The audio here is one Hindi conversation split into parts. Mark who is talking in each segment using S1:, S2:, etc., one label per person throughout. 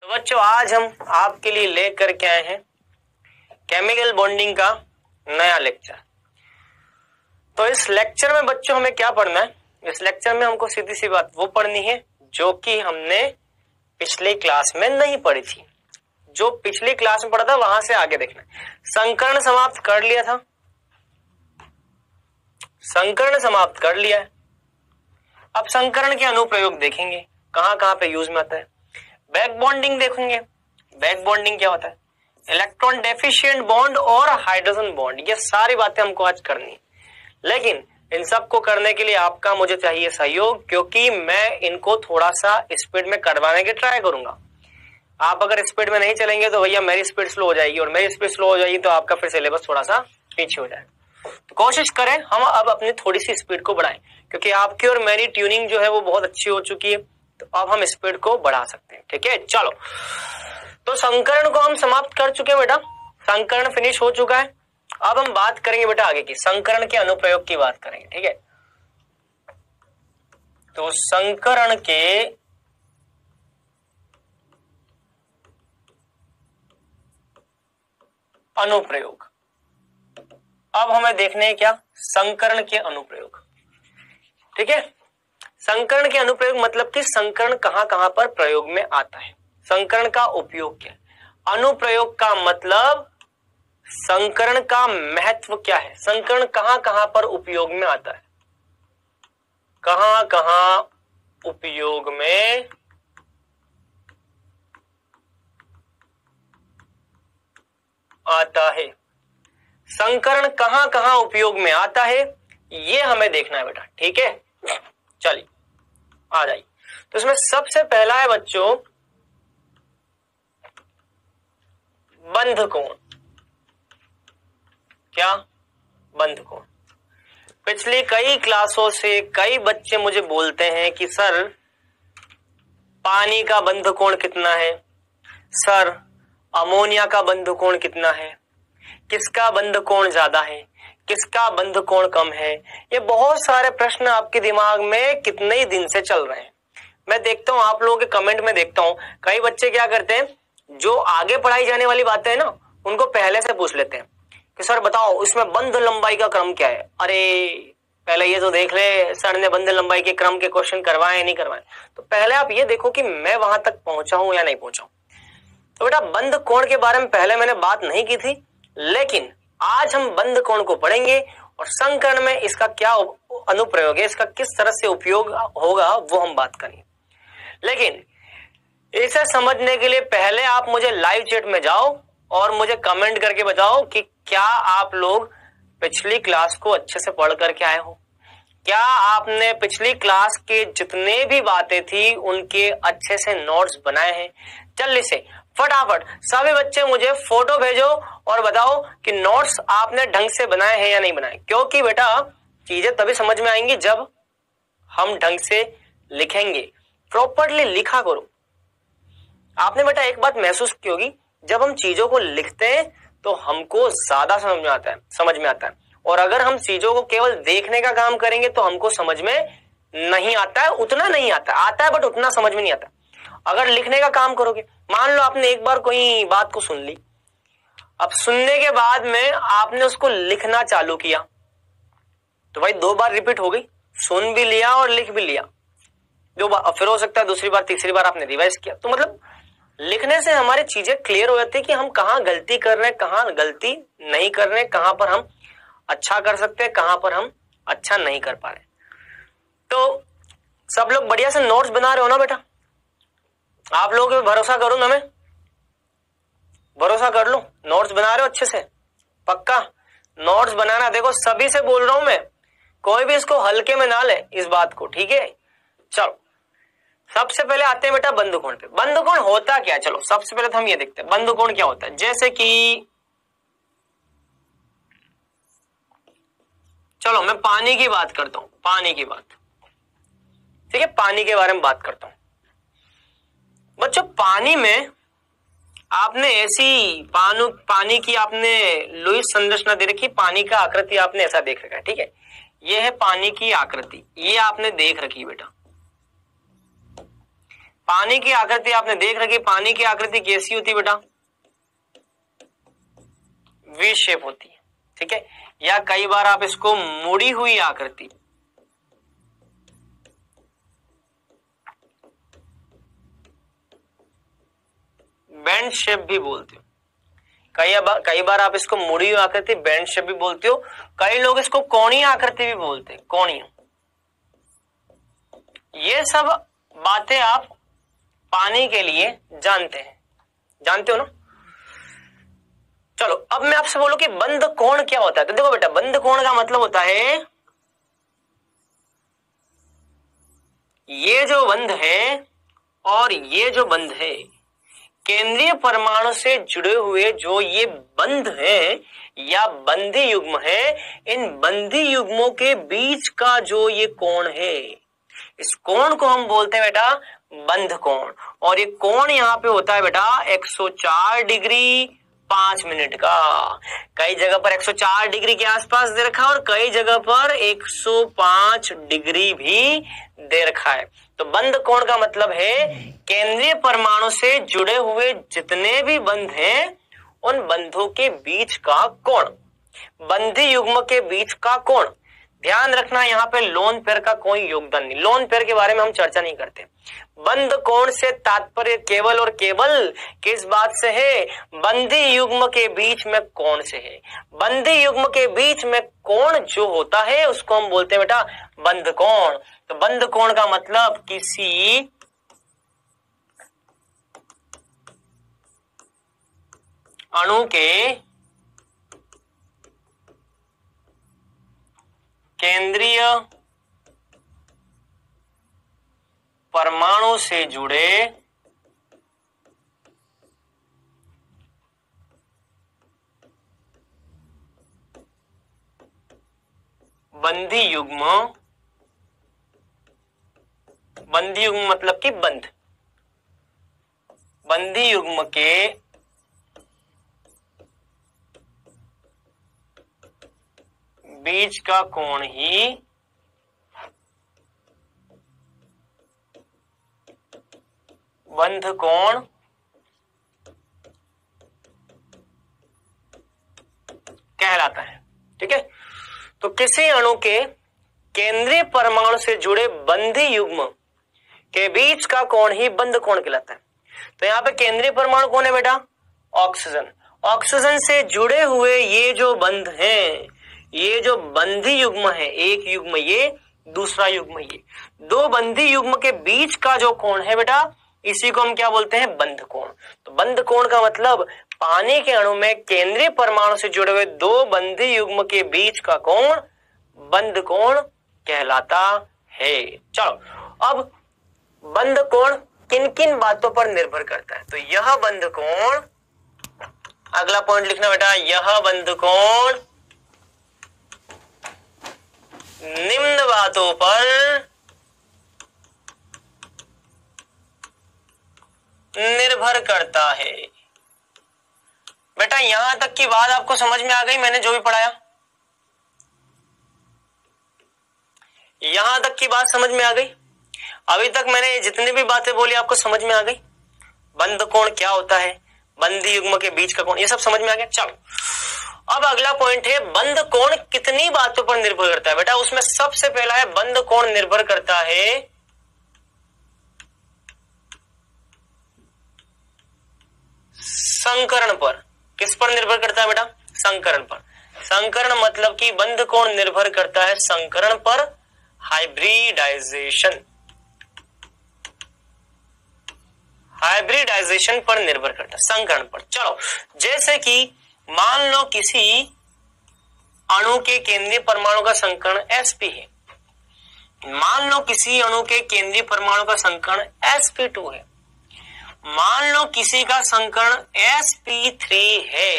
S1: बच्चों आज हम आपके लिए लेकर के आए हैं केमिकल बॉन्डिंग का नया लेक्चर। तो इस लेक्चर में बच्चों हमें क्या पढ़ना है? इस लेक्चर में हमको सीधी सी बात वो पढ़नी है जो कि हमने पिछली क्लास में नहीं पढ़ी थी। जो पिछली क्लास में पढ़ा था वहां से आगे देखना है। संकर्ण समाप्त कर लिया था, संकर्ण समाप्त कर लिया है। अब संकर्ण के अनुप्रयोग देखेंगे, कहां कहां पे यूज में आता है। बैक बॉन्डिंग देखेंगे, बैक बॉन्डिंग क्या होता है, इलेक्ट्रॉन डेफिशिएंट बॉन्ड और हाइड्रोजन बॉन्ड, ये सारी बातें हमको आज करनी है। लेकिन इन सब को करने के लिए आपका मुझे चाहिए सहयोग, क्योंकि मैं इनको थोड़ा सा स्पीड में करवाने की ट्राई करूंगा। आप अगर स्पीड में नहीं चलेंगे तो भैया मेरी स्पीड स्लो हो जाएगी, और मेरी स्पीड स्लो हो जाएगी तो आपका फिर सिलेबस थोड़ा सा पीछे हो जाएगा। तो कोशिश करें हम अब अपनी थोड़ी सी स्पीड को बढ़ाएं, क्योंकि आपकी और मेरी ट्यूनिंग जो है वो बहुत अच्छी हो चुकी है। तो अब हम स्पीड को बढ़ा सकते हैं, ठीक है। चलो, तो संकर्ण को हम समाप्त कर चुके हैं बेटा, संकर्ण फिनिश हो चुका है। अब हम बात करेंगे बेटा आगे की, संकर्ण के अनुप्रयोग की बात करेंगे, ठीक है। तो संकर्ण के अनुप्रयोग अब हमें देखने हैं क्या, संकर्ण के अनुप्रयोग, ठीक है। संकर्ण के अनुप्रयोग मतलब कि संकर्ण कहां कहां पर प्रयोग में आता है, संकर्ण का उपयोग क्या है। अनुप्रयोग का मतलब संकर्ण का महत्व क्या है, संकर्ण कहां कहां पर उपयोग में आता है, कहां कहां उपयोग में आता है, संकर्ण कहां कहां उपयोग में आता है, ये हमें देखना है बेटा, ठीक है। चलिए आ जाइए। तो इसमें सबसे पहला है बच्चों बंध कोण। क्या? बंध कोण। पिछली कई क्लासों से कई बच्चे मुझे बोलते हैं कि सर पानी का बंध कोण कितना है, सर अमोनिया का बंध कोण कितना है, किसका बंध कोण ज्यादा है, किसका बंध कोण कम है। ये बहुत सारे प्रश्न आपके दिमाग में कितने ही दिन से चल रहे हैं। मैं देखता हूं आप लोगों के कमेंट में देखता हूं, कई बच्चे क्या करते हैं, जो आगे पढ़ाई जाने वाली बातें हैं ना उनको पहले से पूछ लेते हैं कि सर बताओ इसमें बंध लंबाई का क्रम क्या है। अरे पहले ये तो देख ले सर ने बंध लंबाई के क्रम के क्वेश्चन करवाए या नहीं करवाए। तो पहले आप ये देखो कि मैं वहां तक पहुंचा हूं या नहीं पहुंचा हूं। तो बेटा बंध कोण के बारे में पहले मैंने बात नहीं की थी, लेकिन आज हम बंध कोण को पढ़ेंगे और संकर्ण में इसका क्या अनुप्रयोग है, इसका किस तरह से उपयोग होगा वो हम बात करेंगे। लेकिन इसे समझने के लिए पहले आप मुझे लाइव चैट में जाओ और मुझे कमेंट करके बताओ कि क्या आप लोग पिछली क्लास को अच्छे से पढ़ करके आए हो, क्या आपने पिछली क्लास के जितने भी बातें थी उनके अच्छे से नोट्स बनाए हैं। जल्दी से फटाफट सभी बच्चे मुझे फोटो भेजो और बताओ कि नोट्स आपने ढंग से बनाए हैं या नहीं बनाए, क्योंकि बेटा चीजें तभी समझ में आएंगी जब हम ढंग से लिखेंगे। प्रॉपर्ली लिखा करो। आपने बेटा एक बात महसूस की होगी, जब हम चीजों को लिखते हैं तो हमको ज्यादा समझ में आता है, और अगर हम चीजों को केवल देखने का काम करेंगे तो हमको समझ में नहीं आता है, उतना नहीं आता है बट उतना समझ में नहीं आता। अगर लिखने का काम करोगे, मान लो आपने एक बार कोई बात को सुन ली, अब सुनने के बाद में आपने उसको लिखना चालू किया तो भाई 2 बार रिपीट हो गई, सुन भी लिया और लिख भी लिया 2 बार, फिर हो सकता है दूसरी बार तीसरी बार आपने रिवाइज किया। तो मतलब लिखने से हमारी चीजें क्लियर हो जाती है कि हम कहाँ गलती कर रहे हैं, कहाँ गलती नहीं कर रहे हैं, कहाँ पर हम अच्छा कर सकते हैं, कहाँ पर हम अच्छा नहीं कर पा रहे। तो सब लोग बढ़िया से नोट्स बना रहे हो ना बेटा, आप लोगों पे भरोसा करो ना, मैं भरोसा कर लो, नोट्स बना रहे हो अच्छे से, पक्का नोट्स बनाना। देखो सभी से बोल रहा हूं मैं, कोई भी इसको हल्के में ना ले इस बात को, ठीक है। चलो सबसे पहले आते हैं बेटा बंध कोण पे। बंध कोण होता क्या है, चलो सबसे पहले तो हम ये देखते हैं बंध कोण क्या होता है। जैसे कि चलो मैं पानी की बात करता हूं, पानी की बात, ठीक है, पानी के बारे में बात करता हूं। बच्चों पानी में आपने ऐसी पानी की आपने लुईस संरचना दे रखी, पानी का आकृति आपने ऐसा देख रखा है, ठीक है। ये है पानी की आकृति, ये आपने देख रखी बेटा। पानी की आकृति आपने देख रखी, पानी की आकृति कैसी होती है बेटा? वी शेप होती है, ठीक है। या कई बार आप इसको मुड़ी हुई आकृति, बैंड शेप भी बोलते हो। कई बार आप इसको मुड़ी हुई आकृति, बैंड शेप भी बोलते हो। कई लोग इसको कोणीय आकृति भी बोलते हैं, कोणीय। ये सब बातें आप पानी के लिए जानते हैं, जानते हो ना। चलो अब मैं आपसे बोलूं कि बंद कोण क्या होता है। तो देखो बेटा, बंद कोण का मतलब होता है ये जो बंध है और ये जो बंध है, केंद्रीय परमाणु से जुड़े हुए जो ये बंध है या बंधी युग्म है, इन बंधी युग्मों के बीच का जो ये कोण है, इस कोण को हम बोलते हैं बेटा बंध कोण। और ये कोण यहाँ पे होता है बेटा 104 डिग्री 5 मिनट का। कई जगह पर 104 डिग्री के आसपास दे रखा है और कई जगह पर 105 डिग्री भी दे रखा है। तो बंध कोण का मतलब है केंद्रीय परमाणु से जुड़े हुए जितने भी बंध हैं उन बंधों के बीच का कोण, बंधी युग्म के बीच का कोण। ध्यान रखना यहाँ पे लोन पेयर का कोई योगदान नहीं, लोन पेयर के बारे में हम चर्चा नहीं करते। बंध कोण से तात्पर्य केवल और केवल किस बात से है? बंधी युग्म के बीच में कोण से है। बंधी युग्म के बीच में कोण जो होता है उसको हम बोलते हैं बेटा बंध कोण। तो बंध कोण का मतलब किसी अणु के केंद्रीय परमाणु से जुड़े बंधी युग्म, बंधी युग्म मतलब कि बंध, बंधी युग्म के बीच का कोण ही बंध कोण कहलाता है, ठीक है। तो किसी अणु के केंद्रीय परमाणु से जुड़े बंधी युग्म के बीच का कोण ही बंध कोण कहलाता है। तो यहाँ पे केंद्रीय परमाणु कौन है बेटा? ऑक्सीजन। ऑक्सीजन से जुड़े हुए ये जो बंध हैं, ये जो बंधी युग्म है, एक युग्म ये, दूसरा युग्म ये, दो बंधी युग्म के बीच का जो कोण है बेटा, इसी को हम क्या बोलते हैं? बंध कोण। तो बंध कोण का मतलब पानी के अणु में केंद्रीय परमाणु से जुड़े हुए दो बंधी युग्म के बीच का कोण बंध कोण कहलाता है। चलो अब बंध कोण किन किन बातों पर निर्भर करता है? तो यह बंध कोण, अगला पॉइंट लिखना बेटा, यह बंध कोण निम्न बातों पर निर्भर करता है। बेटा यहां तक की बात आपको समझ में आ गई? मैंने जो भी पढ़ाया यहां तक की बात समझ में आ गई? अभी तक मैंने जितनी भी बातें बोली आपको समझ में आ गई? बंध कोण क्या होता है, बंधी युग्म के बीच का कोण, ये सब समझ में आ गया। चलो अब अगला पॉइंट है बंध कोण कितनी बातों पर निर्भर करता है। बेटा उसमें सबसे पहला है बंध कोण निर्भर करता है संकरण पर। किस पर निर्भर करता है बेटा? संकरण पर। संकरण मतलब कि बंध कोण निर्भर करता है संकरण पर, हाइब्रिडाइजेशन, हाइब्रिडाइजेशन पर निर्भर करता है, संकरण पर। चलो जैसे कि मान लो किसी अणु के केंद्रीय परमाणु का संकरण sp है, मान लो किसी अणु के केंद्रीय परमाणु का संकरण sp2 है, मान लो किसी का संकरण sp3 है,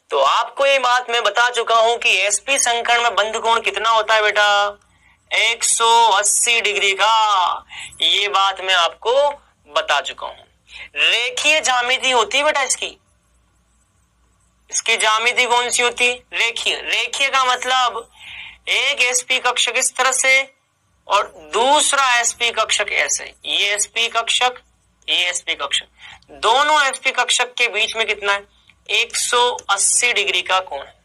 S1: तो आपको ये बात मैं बता चुका हूं कि sp संकरण में बंध कोण कितना होता है बेटा? 180 डिग्री का। ये बात मैं आपको बता चुका हूं। रेखीय ज्यामिति होती है बेटा इसकी, इसकी ज्यामिति कौन सी होती है? रेखीय। रेखीय का मतलब एक sp कक्षक इस तरह से और दूसरा sp कक्षक ऐसे, ये sp कक्षक, ये sp कक्षक, दोनों sp कक्षक के बीच में कितना है, 180 डिग्री का कोण है।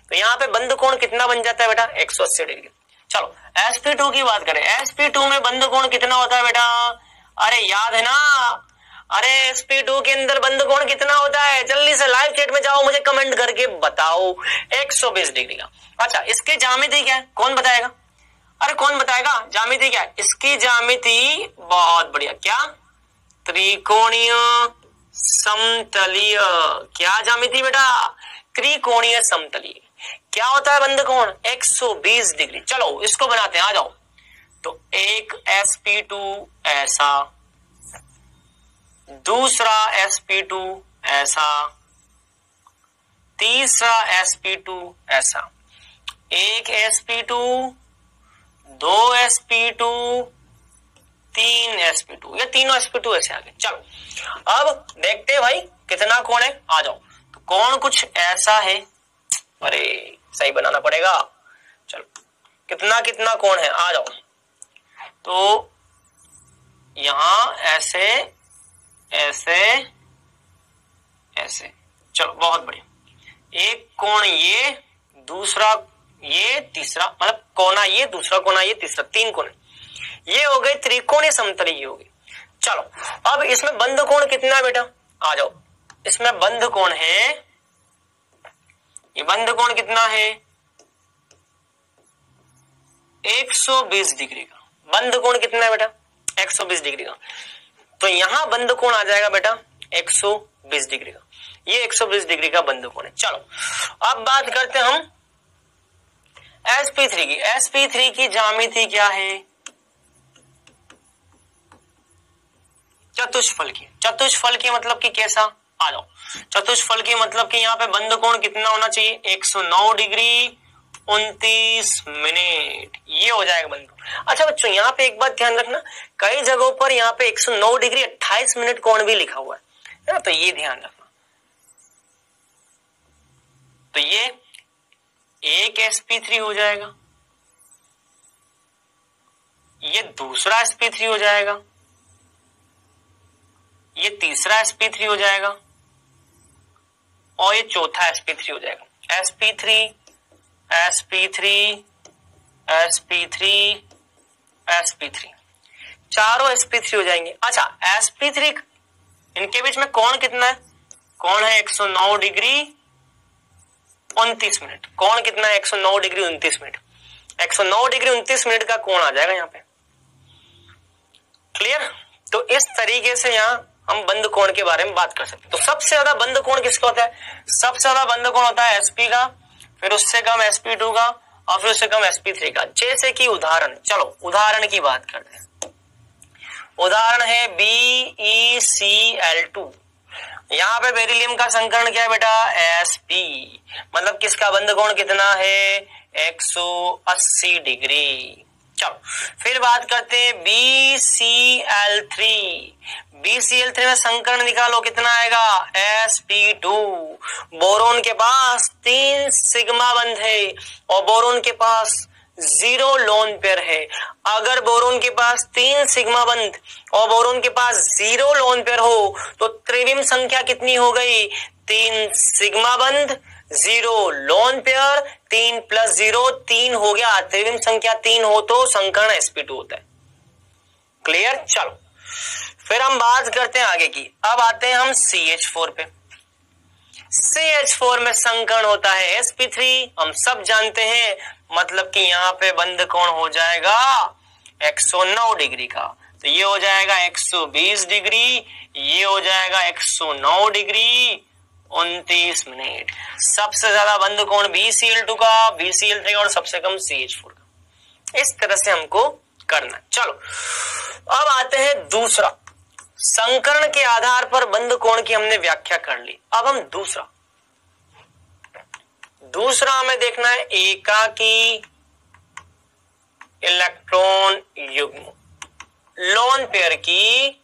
S1: तो यहाँ पे बंद कोण कितना बन जाता है बेटा, 180 डिग्री। चलो sp2 की बात करें, sp2 में बंद कोण कितना होता है बेटा, अरे याद है ना, अरे sp2 के अंदर बंद कोण कितना होता है, जल्दी से लाइव चैट में जाओ, मुझे कमेंट करके बताओ, 120 डिग्री का। अच्छा इसके ज्यामिति क्या है, कौन बताएगा, अरे कौन बताएगा ज्यामिति क्या है, इसकी ज्यामिति बहुत बढ़िया, क्या, त्रिकोणीय समतलीय, क्या ज्यामिति बेटा, त्रिकोणीय समतलीय। क्या होता है बंद कोण, 120 डिग्री। चलो इसको बनाते हैं, आ जाओ। तो एक sp2 ऐसा, दूसरा sp2 ऐसा, तीसरा sp2 ऐसा, एक sp2, दो sp2, तीन sp2, ये तीनों sp2 ऐसे आ गए। चलो अब देखते हैं भाई कितना कोण है, आ जाओ। तो कोण कुछ ऐसा है, अरे सही बनाना पड़ेगा, चलो कितना कितना कोण है, आ जाओ। तो यहां ऐसे ऐसे ऐसे, चलो बहुत बढ़िया। एक कोण ये, दूसरा ये, तीसरा, मतलब कोना ये, दूसरा कोना ये, तीसरा, तीन कोण ये हो गए त्रिकोणीय समतलीय हो गई। चलो अब इसमें बंद कोण कितना है बेटा, आ जाओ। इसमें बंद कोण है, ये बंद कोण कितना है, 120 डिग्री का। बंद कोण कितना है बेटा, 120 डिग्री का। तो यहां बंद कोण आ जाएगा बेटा 120 डिग्री का, ये 120 डिग्री का बंद कोण है। चलो अब बात करते हैं हम sp3 की। sp3 की ज्यामिति क्या है, चतुष्फल की। चतुष्फल की मतलब कि कैसा, आ जाओ। चतुष्फल की मतलब कि यहाँ पे बंद कोण कितना होना चाहिए, 109 डिग्री 29 मिनट, ये हो जाएगा बंद कोण। अच्छा बच्चों यहाँ पे एक बात ध्यान रखना, कई जगहों पर यहाँ पे 109 डिग्री 28 मिनट कोण भी लिखा हुआ है ना, तो ये ध्यान रखना। तो ये एक sp3 हो जाएगा, ये दूसरा sp3 हो जाएगा, ये तीसरा sp3 हो जाएगा, और ये चौथा sp3 हो जाएगा। sp3 sp3 sp3 sp3, चारों sp3 हो जाएंगे। अच्छा sp3 इनके बीच में कोण कितना है, कोण है 109 डिग्री 29 मिनट। कोण कितना है, 109 डिग्री 29 मिनट। 109 डिग्री 29 मिनट का कोण आ जाएगा यहाँ पे, क्लियर। तो इस तरीके से यहाँ हम बंद कोण के बारे में बात कर सकते हैं। तो सबसे ज्यादा बंद कोण किसका होता है, सबसे ज्यादा बंद कोण होता है sp का, फिर उससे कम sp2 का, और फिर उससे कम sp3 का। जैसे कि उदाहरण, चलो उदाहरण की बात करते हैं। उदाहरण है BeCl2। यहाँ पे बेरिलियम का संकरण क्या है बेटा, sp, मतलब किसका बंद कोण कितना है, 180 डिग्री। चलो फिर बात करते हैं BeCl3। BeCl3 में संकरण निकालो, कितना आएगा, sp2। बोरोन के पास 3 सिग्मा बंध है और बोरोन के पास 0 लोन पेयर है। अगर बोरोन के पास 3 सिग्मा बंध और बोरोन के पास 0 लोन पेयर हो तो त्रिविम संख्या कितनी हो गई, 3 सिग्मा बंध 0 लोन पेयर, 3 + 0 3 हो गया। त्रिविम संख्या 3 हो तो संकरण sp2 होता है, क्लियर। चलो फिर हम बात करते हैं आगे की। अब आते हैं हम CH4 पे। CH4 में संकरण होता है sp3, हम सब जानते हैं, मतलब कि यहाँ पे बंद कोण हो जाएगा 109 डिग्री का। तो ये हो जाएगा 120 डिग्री, ये हो जाएगा 109 डिग्री 29 मिनट। सबसे ज्यादा बंद कोण BeCl2 का, BeCl3 और सबसे कम CH4 का। इस तरह से हमको करना। चलो अब आते हैं दूसरा। संकरण के आधार पर बंद कोण की हमने व्याख्या कर ली। अब हम दूसरा हमें देखना है एकाकी इलेक्ट्रॉन युग्म, लोन पेयर की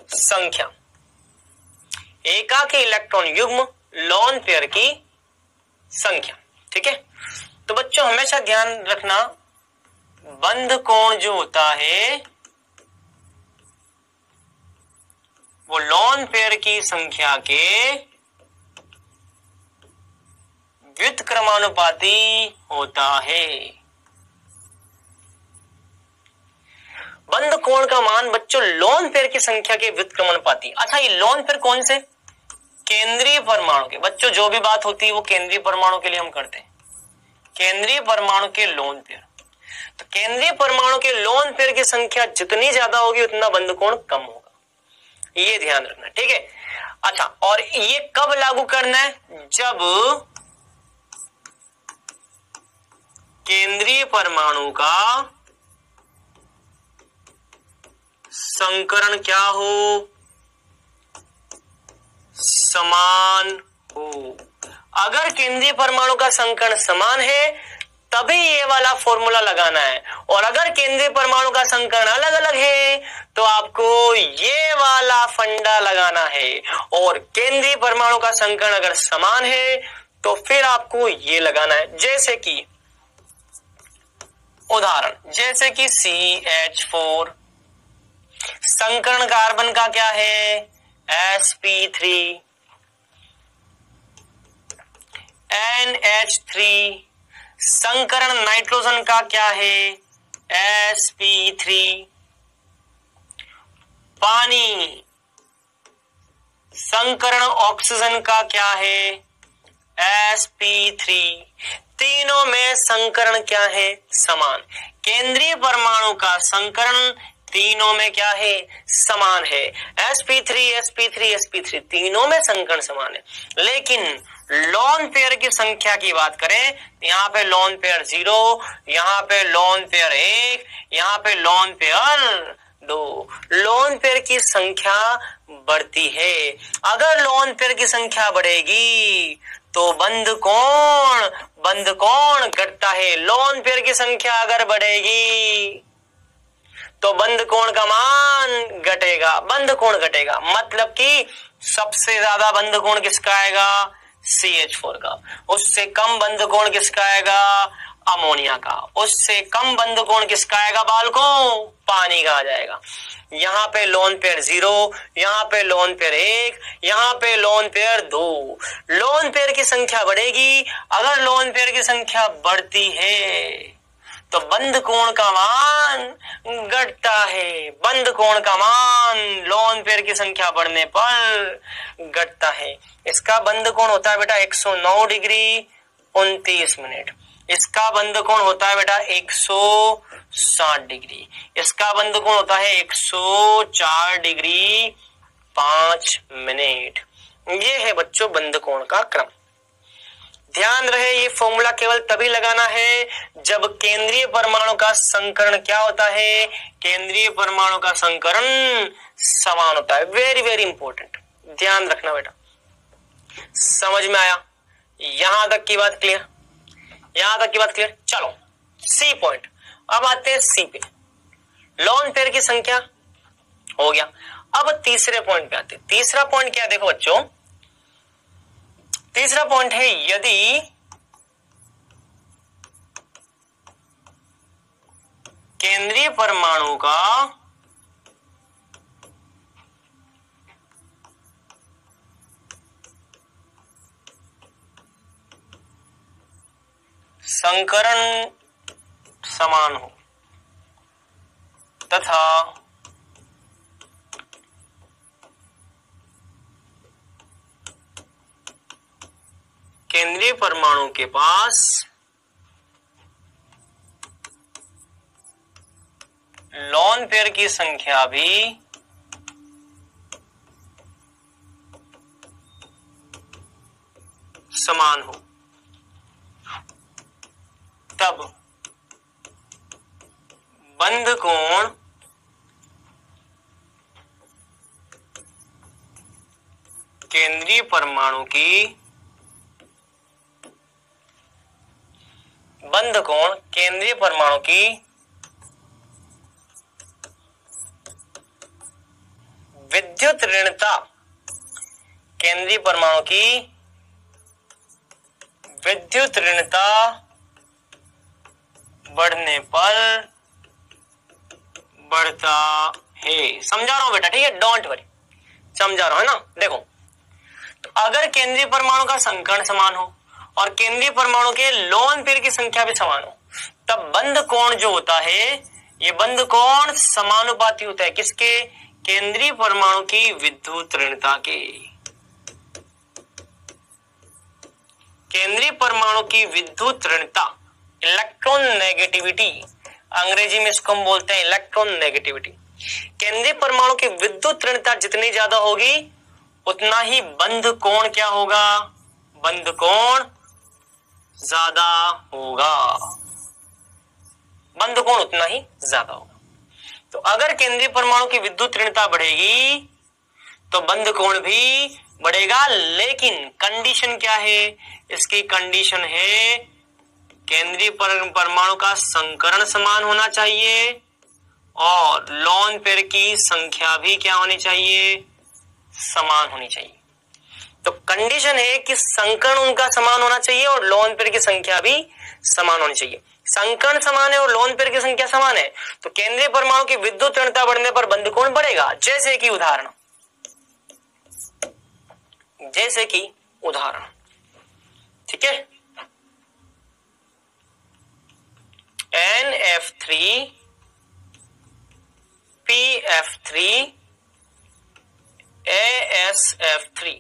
S1: संख्या। एकाकी इलेक्ट्रॉन युग्म लोन पेयर की संख्या, ठीक है। तो बच्चों हमेशा ध्यान रखना, बंध कोण जो होता है वो लोन पेयर की संख्या के व्युत्क्रमानुपाती होता है। बंध कोण का मान बच्चों लोन पेयर की संख्या के व्युत्क्रमानुपाती। अच्छा, ये लोन पेयर कौन से? केंद्रीय परमाणु के। बच्चों जो भी बात होती है वो केंद्रीय परमाणु के लिए हम करते हैं, केंद्रीय परमाणु के लोन पेयर। तो केंद्रीय परमाणु के लोन पेयर की संख्या जितनी ज्यादा होगी उतना बंध कोण कम होगा, ये ध्यान रखना, ठीक है। अच्छा, और ये कब लागू करना है? जब केंद्रीय परमाणु का संकरण क्या हो? समान हो। अगर केंद्रीय परमाणु का संकरण समान है तभी ये वाला फॉर्मूला लगाना है, और अगर केंद्रीय परमाणु का संकरण अलग अलग है तो आपको ये वाला फंडा लगाना है, और केंद्रीय परमाणु का संकरण अगर समान है तो फिर आपको ये लगाना है। जैसे कि उदाहरण, जैसे कि CH4, संकरण कार्बन का क्या है? sp3, NH3, संकरण नाइट्रोजन का क्या है? sp3, पानी, संकरण ऑक्सीजन का क्या है? sp3। तीनों में संकरण क्या है? समान। केंद्रीय परमाणु का संकरण तीनों में क्या है? समान है। sp3 sp3 sp3 तीनों में संकरण समान है। लेकिन लोन पेयर की संख्या की बात करें, यहाँ पे लोन पेयर 0, यहाँ पे लोन पेयर 1, यहाँ पे लोन पेयर 2। लोन पेयर की संख्या बढ़ती है। अगर लोन पेयर की संख्या बढ़ेगी तो बंध कोण घटता है। लोन पेयर की संख्या अगर बढ़ेगी तो बंध कोण का मान घटेगा, बंध कोण घटेगा। मतलब कि सबसे ज्यादा बंध कोण किसका आएगा? CH4 का। उससे कम बंध कोण किसका आएगा? अमोनिया का। उससे कम बंध कोण किसका आएगा बालकों? पानी का आ जाएगा। यहाँ पे लोन पेयर 0, यहाँ पे लोन पेयर 1, यहाँ पे लोन पेयर 2। लोन पेयर की संख्या बढ़ेगी। अगर लोन पेयर की संख्या बढ़ती है तो बंध कोण का मान घटता है। बंध कोण का मान लोन पेयर की संख्या बढ़ने पर घटता है। इसका बंध कोण होता है बेटा 109 डिग्री 29 मिनट। इसका बंध कोण होता है बेटा 160 डिग्री। इसका बंध कोण होता है 104 डिग्री 5 मिनट। ये है बच्चों बंध कोण का क्रम। ध्यान रहे ये फॉर्मूला केवल तभी लगाना है जब केंद्रीय परमाणु का संकरण क्या होता है? केंद्रीय परमाणु का संकरण समान होता है। वेरी वेरी इंपॉर्टेंट, ध्यान रखना बेटा। समझ में आया? यहां तक की बात क्लियर? यहां तक की बात क्लियर? चलो सी पॉइंट। अब आते हैं सी पे। लोन पेयर की संख्या हो गया। अब तीसरे पॉइंट पे आते हैं। तीसरा पॉइंट क्या है? देखो बच्चों, तीसरा पॉइंट है यदि केंद्रीय परमाणु का संकरण समान हो तथा केंद्रीय परमाणु के पास लोन पेयर की संख्या भी समान हो, तब बंध कोण केंद्रीय परमाणु की बंध कोण केंद्रीय परमाणु की विद्युत ऋणता, केंद्रीय परमाणु की विद्युत ऋणता बढ़ने पर बढ़ता है। समझा रहा हूं बेटा, ठीक है, डोंट वरी, समझा रहा हूं, है ना। देखो, तो अगर केंद्रीय परमाणु का संकर्ण समान हो और केंद्रीय परमाणु के लोन पेयर की संख्या भी समान हो, तब बंध कोण जो होता है, ये बंध कोण समानुपाती होता है किसके? केंद्रीय परमाणु की विद्युत ऋणता के। केंद्रीय परमाणु की विद्युत ऋणता, इलेक्ट्रॉन नेगेटिविटी, अंग्रेजी में इसको हम बोलते हैं इलेक्ट्रॉन नेगेटिविटी। केंद्रीय परमाणु की विद्युत ऋणता जितनी ज्यादा होगी उतना ही बंध कोण क्या होगा? बंध कोण ज्यादा होगा, बंध कोण उतना ही ज्यादा होगा। तो अगर केंद्रीय परमाणु की विद्युत ऋणता बढ़ेगी तो बंध कोण भी बढ़ेगा, लेकिन कंडीशन क्या है? इसकी कंडीशन है केंद्रीय परमाणु का संकरण समान होना चाहिए और लोन पेयर की संख्या भी क्या होनी चाहिए? समान होनी चाहिए। तो कंडीशन है कि संकरण उनका समान होना चाहिए और लोन पेयर की संख्या भी समान होनी चाहिए। संकरण समान है और लोन पेयर की संख्या समान है तो केंद्रीय परमाणु की विद्युत ऋणता बढ़ने पर बंध कोण बढ़ेगा। जैसे कि उदाहरण, ठीक है, NF3 PF3 ASF3,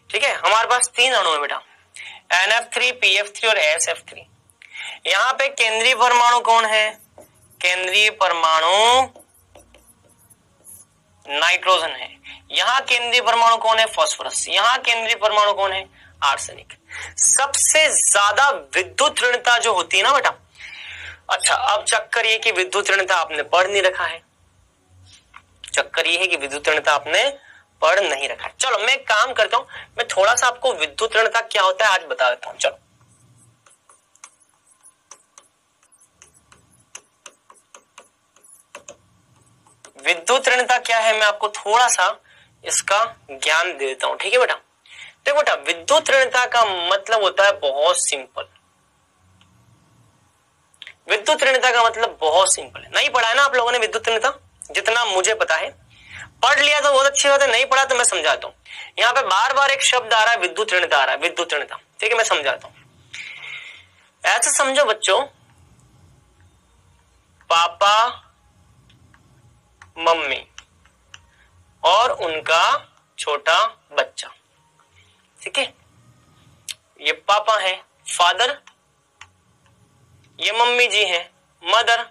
S1: ठीक है, हमारे पास 3 अणु है बेटा, NF3 PF3 और ASF3। यहां पे केंद्रीय परमाणु कौन है? केंद्रीय परमाणु नाइट्रोजन है। यहां केंद्रीय परमाणु कौन है? फास्फोरस। यहां केंद्रीय परमाणु कौन है? आर्सेनिक। सबसे ज्यादा विद्युत ऋणता जो होती है ना बेटा, अच्छा अब चक्कर ये कि विद्युत ऋणता आपने पढ़ नहीं रखा है, चक्कर ये है कि विद्युत ऋणता आपने पढ़ नहीं रखा है। चलो मैं काम करता हूं, मैं थोड़ा सा आपको विद्युत ऋणता क्या होता है आज बता देता हूं। चलो, विद्युत ऋणता क्या है मैं आपको थोड़ा सा इसका ज्ञान दे देता हूं, ठीक है बेटा। देखो बेटा, विद्युत ऋणता का मतलब होता है बहुत सिंपल। विद्युत ऋणता का मतलब बहुत सिंपल है। नहीं पढ़ा है ना आप लोगों ने विद्युत ऋणता? जितना मुझे पता है पढ़ लिया तो बहुत अच्छी बात है, नहीं पढ़ा तो मैं समझाता हूं। यहाँ पे बार बार एक शब्द आ रहा है, विद्युत ऋणता आ रहा है, विद्युत ऋणता, ठीक है, मैं समझाता हूं। ऐसे समझो बच्चों, पापा मम्मी और उनका छोटा बच्चा, ठीक है, ये पापा है फादर, ये मम्मी जी है मदर,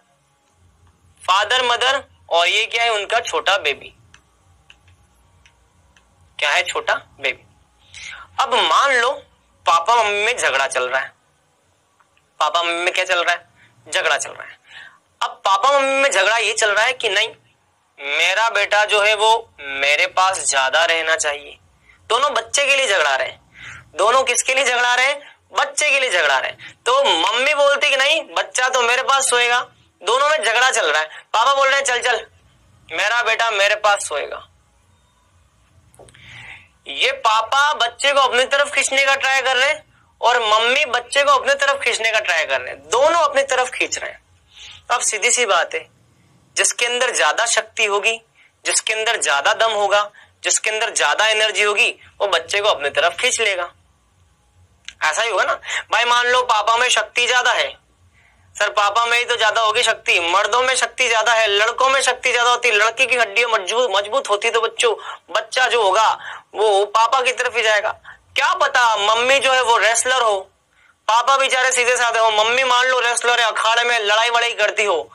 S1: फादर मदर, और ये क्या है? उनका छोटा बेबी। क्या है? छोटा बेबी। अब मान लो पापा मम्मी में झगड़ा चल रहा है, पापा मम्मी में क्या चल रहा है? झगड़ा चल रहा है। अब पापा मम्मी में झगड़ा ये चल रहा है कि नहीं मेरा बेटा जो है वो मेरे पास ज्यादा रहना चाहिए। दोनों बच्चे के लिए झगड़ा रहे हैं, दोनों किसके लिए झगड़ा रहे हैं? बच्चे के लिए झगड़ा रहे हैं। तो मम्मी बोलती कि नहीं बच्चा तो मेरे पास सोएगा, दोनों में झगड़ा चल रहा है। पापा बोल रहे हैं चल चल मेरा बेटा मेरे पास सोएगा। ये पापा बच्चे को अपनी तरफ खींचने का ट्राई कर रहे हैं और मम्मी बच्चे को अपनी तरफ खींचने का ट्राई कर रहे हैं, दोनों अपनी तरफ खींच रहे हैं। अब सीधी सी बात है, जिसके अंदर ज्यादा शक्ति होगी, जिसके अंदर ज्यादा दम होगा, जिसके अंदर ज्यादा एनर्जी होगी, वो बच्चे को अपनी तरफ खींच लेगा। ऐसा ही होगा ना भाई। मान लो पापा में शक्ति ज्यादा है, सर पापा में ही तो ज्यादा होगी शक्ति, मर्दों में शक्ति ज्यादा है, लड़कों में शक्ति ज्यादा होती है, लड़की की हड्डियां मजबूत होती तो बच्चा जो होगा वो पापा की तरफ ही जाएगा। क्या पता मम्मी जो है वो रेसलर हो, पापा बेचारे सीधे साधे हो, मम्मी मान लो रेसलर है, अखाड़े में लड़ाई वड़ाई करती हो,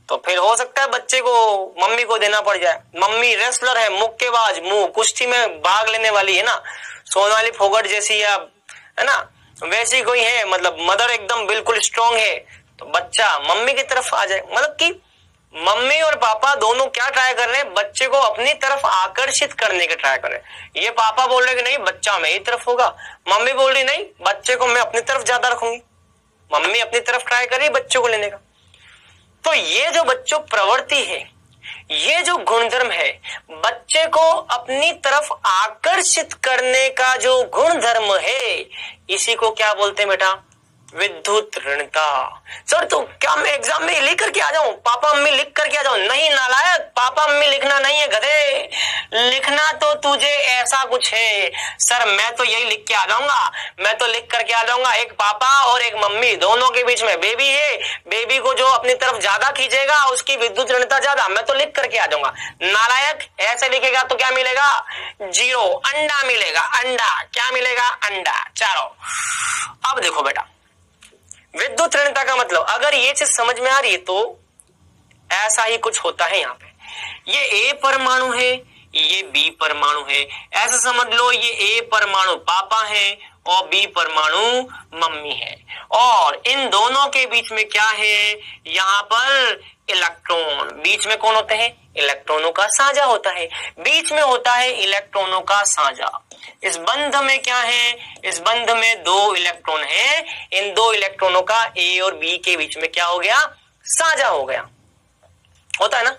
S1: तो फिर हो सकता है बच्चे को मम्मी को देना पड़ जाए। मम्मी रेसलर है, मुक्केबाज, कुश्ती में भाग लेने वाली है ना, सोनाली फोगट जैसी है ना, वैसी कोई है, मतलब मदर एकदम बिल्कुल स्ट्रांग है, तो बच्चा मम्मी की तरफ आ जाए। मतलब कि मम्मी और पापा दोनों क्या ट्राई कर रहे हैं? बच्चे को अपनी तरफ आकर्षित करने के ट्राई कर रहे हैं। ये पापा बोल रहे कि नहीं बच्चा मेरी तरफ होगा, मम्मी बोल रही नहीं बच्चे को मैं अपनी तरफ ज्यादा रखूंगी। मम्मी अपनी तरफ ट्राई कर रही बच्चों को लेने का। तो ये जो बच्चों प्रवृत्ति है, ये जो गुणधर्म है, बच्चे को अपनी तरफ आकर्षित करने का जो गुणधर्म है, इसी को क्या बोलते हैं बेटा? विद्युत ऋणता। सर तो क्या मैं एग्जाम में लिख करके आ जाऊं, पापा मम्मी लिख करके आ जाऊं? नहीं नालायक, पापा मम्मी लिखना नहीं है गधे, लिखना तो तुझे ऐसा कुछ है। सर मैं तो यही लिख के आ जाऊंगा, मैं तो लिख करके आ जाऊंगा, एक पापा और एक मम्मी, दोनों के बीच में बेबी है, बेबी को जो अपनी तरफ ज्यादा खींचेगा उसकी विद्युत ऋणता ज्यादा। मैं तो लिख करके आ जाऊंगा। नालायक, ऐसे लिखेगा तो क्या मिलेगा? 0। अंडा मिलेगा, अंडा। क्या मिलेगा? अंडा। चारों। अब देखो बेटा, विद्युत ऋणता का मतलब अगर ये चीज समझ में आ रही है तो ऐसा ही कुछ होता है। यहाँ पे ये ए परमाणु है, ये बी परमाणु है। ऐसा समझ लो ये ए परमाणु पापा है और बी परमाणु मम्मी है, और इन दोनों के बीच में क्या है? यहाँ पर इलेक्ट्रॉन। बीच में कौन होते हैं? इलेक्ट्रॉनों का साझा होता है। बीच में होता है इलेक्ट्रॉनों का साझा। इस बंध में क्या है? इस बंध में 2 इलेक्ट्रॉन है। इन 2 इलेक्ट्रॉनों का ए और बी के बीच में क्या हो गया? साझा हो गया। होता है ना।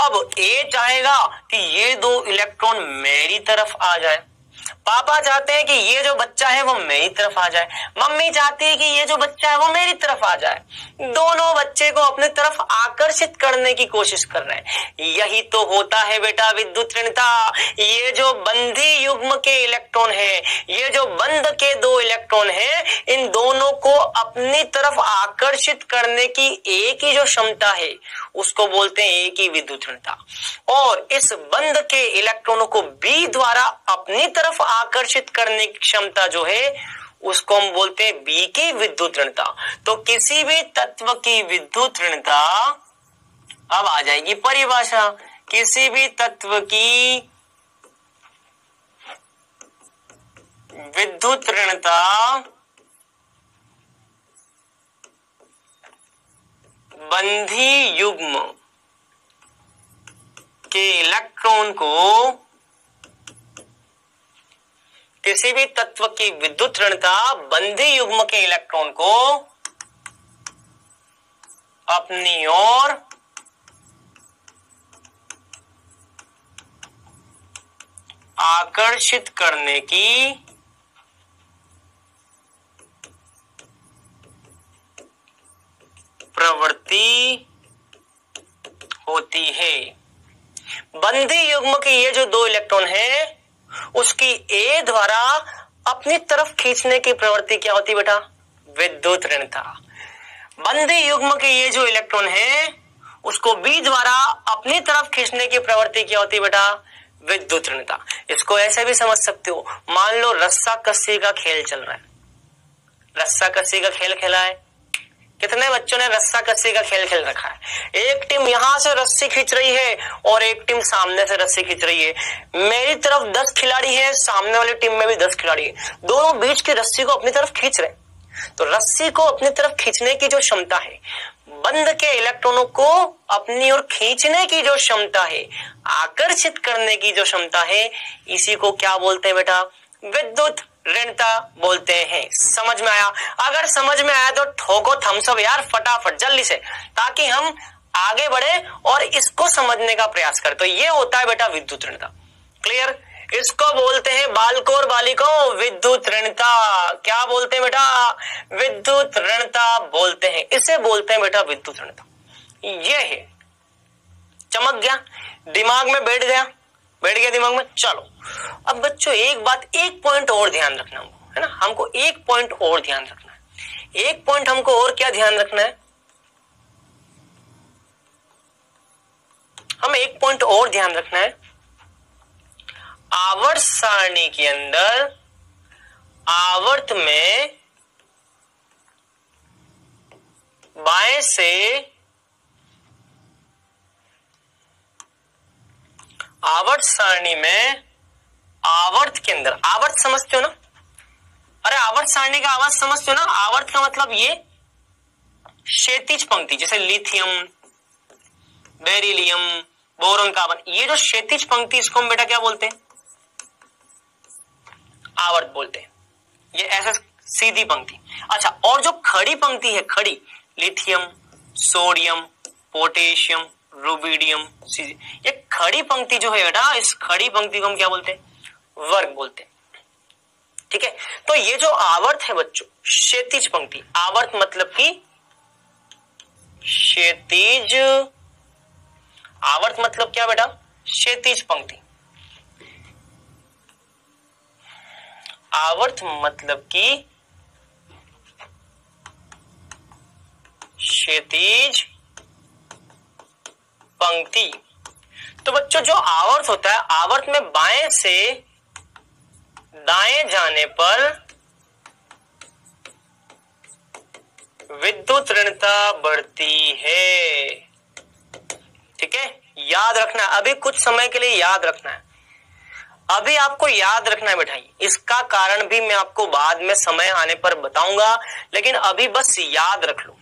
S1: अब ए चाहेगा कि ये 2 इलेक्ट्रॉन मेरी तरफ आ जाए, पापा चाहते हैं कि ये जो बच्चा है वो मेरी तरफ आ जाए, मम्मी चाहती है कि ये जो बच्चा है वो मेरी तरफ आ जाए। दोनों बच्चे को अपनी तरफ आकर्षित करने की कोशिश कर रहे हैं। यही तो होता है बेटा विद्युत ऋणता। ये जो बंधी युग्म के इलेक्ट्रॉन है, ये जो बंध के 2 इलेक्ट्रॉन है, इन दोनों को अपनी तरफ आकर्षित करने की एक ही जो क्षमता है उसको बोलते हैं एक ही विद्युत ऋणता। और इस बंध के इलेक्ट्रॉनों को बी द्वारा अपनी तरफ आकर्षित करने की क्षमता जो है उसको हम बोलते हैं बी की विद्युत ऋणता। तो किसी भी तत्व की विद्युत ऋणता, अब आ जाएगी परिभाषा, किसी भी तत्व की विद्युत ऋणता बंधी युग्म के इलेक्ट्रॉन को, किसी भी तत्व की विद्युत ऋणता बंधी युग्म के इलेक्ट्रॉन को अपनी ओर आकर्षित करने की प्रवृत्ति होती है। बंधी युग्म के ये जो 2 इलेक्ट्रॉन है उसकी ए द्वारा अपनी तरफ खींचने की प्रवृत्ति क्या होती बेटा? विद्युत ऋणता। बंधी युग्म के ये जो इलेक्ट्रॉन है उसको बी द्वारा अपनी तरफ खींचने की प्रवृत्ति क्या होती बेटा? विद्युत ऋणता। इसको ऐसे भी समझ सकते हो, मान लो रस्सा कस्सी का खेल चल रहा है, रस्सा कस्सी का खेल खेला है, कितने बच्चों ने रस्सा कस्सी का खेल खेल रखा है? एक टीम यहां से रस्सी खींच रही है और एक टीम सामने से रस्सी खींच रही है। मेरी तरफ 10 खिलाड़ी है, सामने वाली टीम में भी 10 खिलाड़ी है, दोनों बीच की रस्सी को अपनी तरफ खींच रहे हैं। तो रस्सी को अपनी तरफ खींचने की जो क्षमता है, बंध के इलेक्ट्रॉनों को अपनी ओर खींचने की जो क्षमता है, आकर्षित करने की जो क्षमता है, इसी को क्या बोलते हैं बेटा? विद्युत ऋणता बोलते हैं। समझ में आया? अगर समझ में आया तो ठोको थम्स अप यार फटाफट जल्दी से, ताकि हम आगे बढ़े और इसको समझने का प्रयास करें। तो ये होता है बेटा विद्युत ऋणता। क्लियर? इसको बोलते हैं बालकों और बालिकों विद्युत ऋणता। क्या बोलते हैं बेटा? विद्युत ऋणता बोलते हैं, इसे बोलते हैं बेटा विद्युत ऋणता। ये है, चमक गया, दिमाग में बैठ गया, बैठ गया दिमाग में। चलो अब बच्चों एक बात, एक पॉइंट और ध्यान रखना है ना, हमको एक पॉइंट और ध्यान रखना है। एक पॉइंट हमको और क्या ध्यान रखना है? हम एक पॉइंट और ध्यान रखना है, आवर्त सारणी के अंदर आवर्त में बाएं से आवर्त सारणी में, आवर्त के अंदर, आवर्त समझते हो ना? अरे आवर्त सारणी का आवर्त समझते हो ना? आवर्त का मतलब ये क्षैतिज पंक्ति, जैसे लिथियम, बेरिलियम, बोरॉन, कार्बन, ये जो क्षैतिज पंक्ति, इसको हम बेटा क्या बोलते हैं? आवर्त बोलते हैं। ये ऐसा सीधी पंक्ति। अच्छा, और जो खड़ी पंक्ति है, खड़ी, लिथियम, सोडियम, पोटेशियम, रुबिडियम, ये खड़ी पंक्ति जो है बेटा, इस खड़ी पंक्ति को हम क्या बोलते हैं? वर्ग बोलते हैं। ठीक है, तो ये जो आवर्त है बच्चों, क्षैतिज पंक्ति, आवर्त मतलब कि क्षैतिज, आवर्त मतलब क्या बेटा, क्षैतिज पंक्ति, आवर्त मतलब कि क्षैतिज पंक्ति। तो बच्चों जो आवर्त होता है, आवर्त में बाएं से दाएं जाने पर विद्युत ऋणता बढ़ती है। ठीक है, याद रखना, अभी कुछ समय के लिए याद रखना है, अभी आपको याद रखना है बेटा। इसका कारण भी मैं आपको बाद में समय आने पर बताऊंगा, लेकिन अभी बस याद रख लो।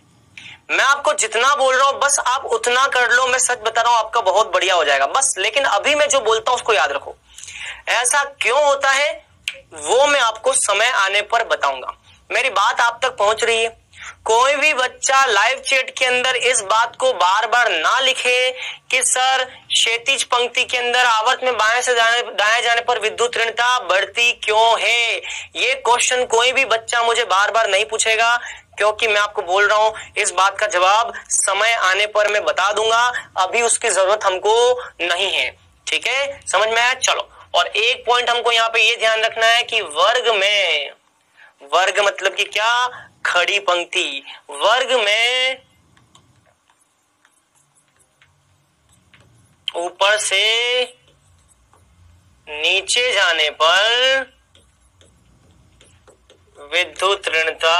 S1: मैं आपको जितना बोल रहा हूं बस आप उतना कर लो, मैं सच बता रहा हूं, आपका बहुत बढ़िया हो जाएगा बस। लेकिन अभी मैं जो बोलता हूं उसको याद रखो। ऐसा क्यों होता है वो मैं आपको समय आने पर बताऊंगा। मेरी बात आप तक पहुंच रही है? कोई भी बच्चा लाइव चैट के अंदर इस बात को बार बार ना लिखे कि सर क्षैतिज पंक्ति के अंदर आवर्त में बाएं से दाएं जाने पर विद्युत ऋणता बढ़ती क्यों है। ये क्वेश्चन कोई भी बच्चा मुझे बार बार नहीं पूछेगा, क्योंकि मैं आपको बोल रहा हूं इस बात का जवाब समय आने पर मैं बता दूंगा, अभी उसकी जरूरत हमको नहीं है। ठीक है, समझ में आया? चलो, और एक पॉइंट हमको यहाँ पे ये ध्यान रखना है कि वर्ग में, वर्ग मतलब कि क्या, खड़ी पंक्ति, वर्ग में ऊपर से नीचे जाने पर विद्युत ऋणता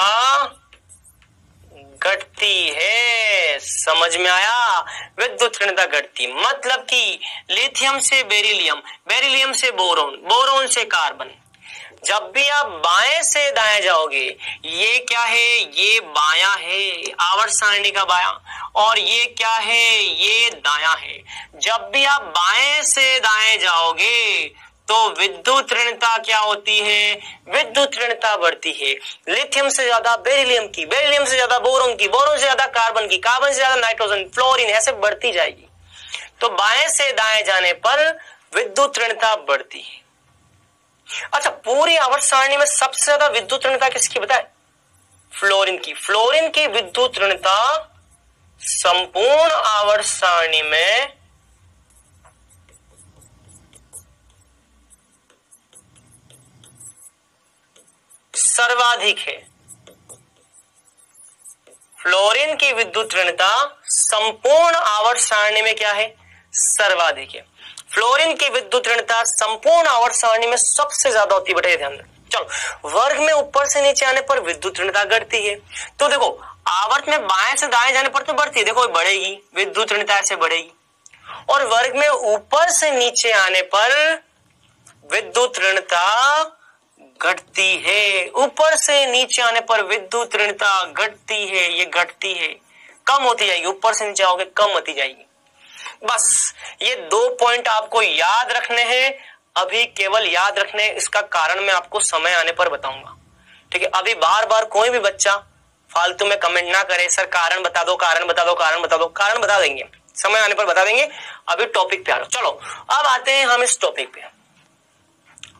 S1: घटती है। समझ में आया? विद्युत ऋणता घटती मतलब कि लिथियम से बेरिलियम, बेरिलियम से बोरोन, बोरोन से कार्बन, जब भी आप बाएं से दाएं जाओगे, ये क्या है, ये बायां है, आवर्त सारणी का बायां, और ये क्या है, ये दायां है। जब भी आप बाएं से दाएं जाओगे तो विद्युत ऋणता क्या होती है, विद्युत ऋणता बढ़ती है। लिथियम से ज्यादा बेरिलियम की, बेरिलियम से ज्यादा बोरोन की, बोरोन से ज्यादा कार्बन की, कार्बन से ज्यादा नाइट्रोजन, फ्लोरीन, ऐसे बढ़ती जाएगी। तो बाएं से दाएं जाने पर विद्युत ऋणता बढ़ती है। अच्छा, पूरी आवर्त सारणी में सबसे ज्यादा विद्युत ऋणता किसकी बताए? फ्लोरीन की। फ्लोरीन की विद्युत ऋणता संपूर्ण आवर्त सारणी में सर्वाधिक है। फ्लोरीन की विद्युत ऋणता संपूर्ण आवर्त सारणी में क्या है, सर्वाधिक है। फ्लोरीन की विद्युत ऋणता संपूर्ण आवर्त सारणी में सबसे ज्यादा होती है बेटा, ध्यान रखना। चलो, वर्ग में ऊपर से नीचे आने पर विद्युत ऋणता घटती है। तो देखो, आवर्त में बाएं से दाएं जाने पर तो बढ़ती है, देखो बढ़ेगी, विद्युत ऋणता ऐसे बढ़ेगी। और वर्ग में ऊपर से नीचे आने पर विद्युत ऋणता घटती है। ऊपर से नीचे आने पर विद्युत ऋणता घटती है, ये घटती है, कम होती जाएगी। ऊपर से नीचे आओगे कम होती जाएगी। बस ये 2 पॉइंट आपको याद रखने हैं, अभी केवल याद रखने, इसका कारण मैं आपको समय आने पर बताऊंगा। ठीक है, अभी बार बार कोई भी बच्चा फालतू में कमेंट ना करे, सर कारण बता दो, कारण बता दो, कारण बता दो। कारण बता देंगे, समय आने पर बता देंगे, अभी टॉपिक पे आ लो। चलो अब आते हैं हम इस टॉपिक पे।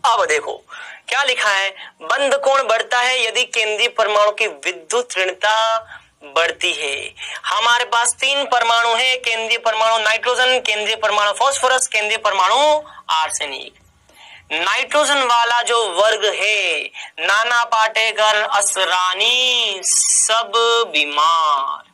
S1: अब देखो क्या लिखा है, बंध कोण बढ़ता है यदि केंद्रीय परमाणु की विद्युत ऋणता बढ़ती है। हमारे पास 3 परमाणु है, केंद्रीय परमाणु नाइट्रोजन, केंद्रीय परमाणु फास्फोरस, केंद्रीय परमाणु आर्सेनिक। नाइट्रोजन वाला जो वर्ग है, नाना पाटेकर, असरानी, सब बीमार।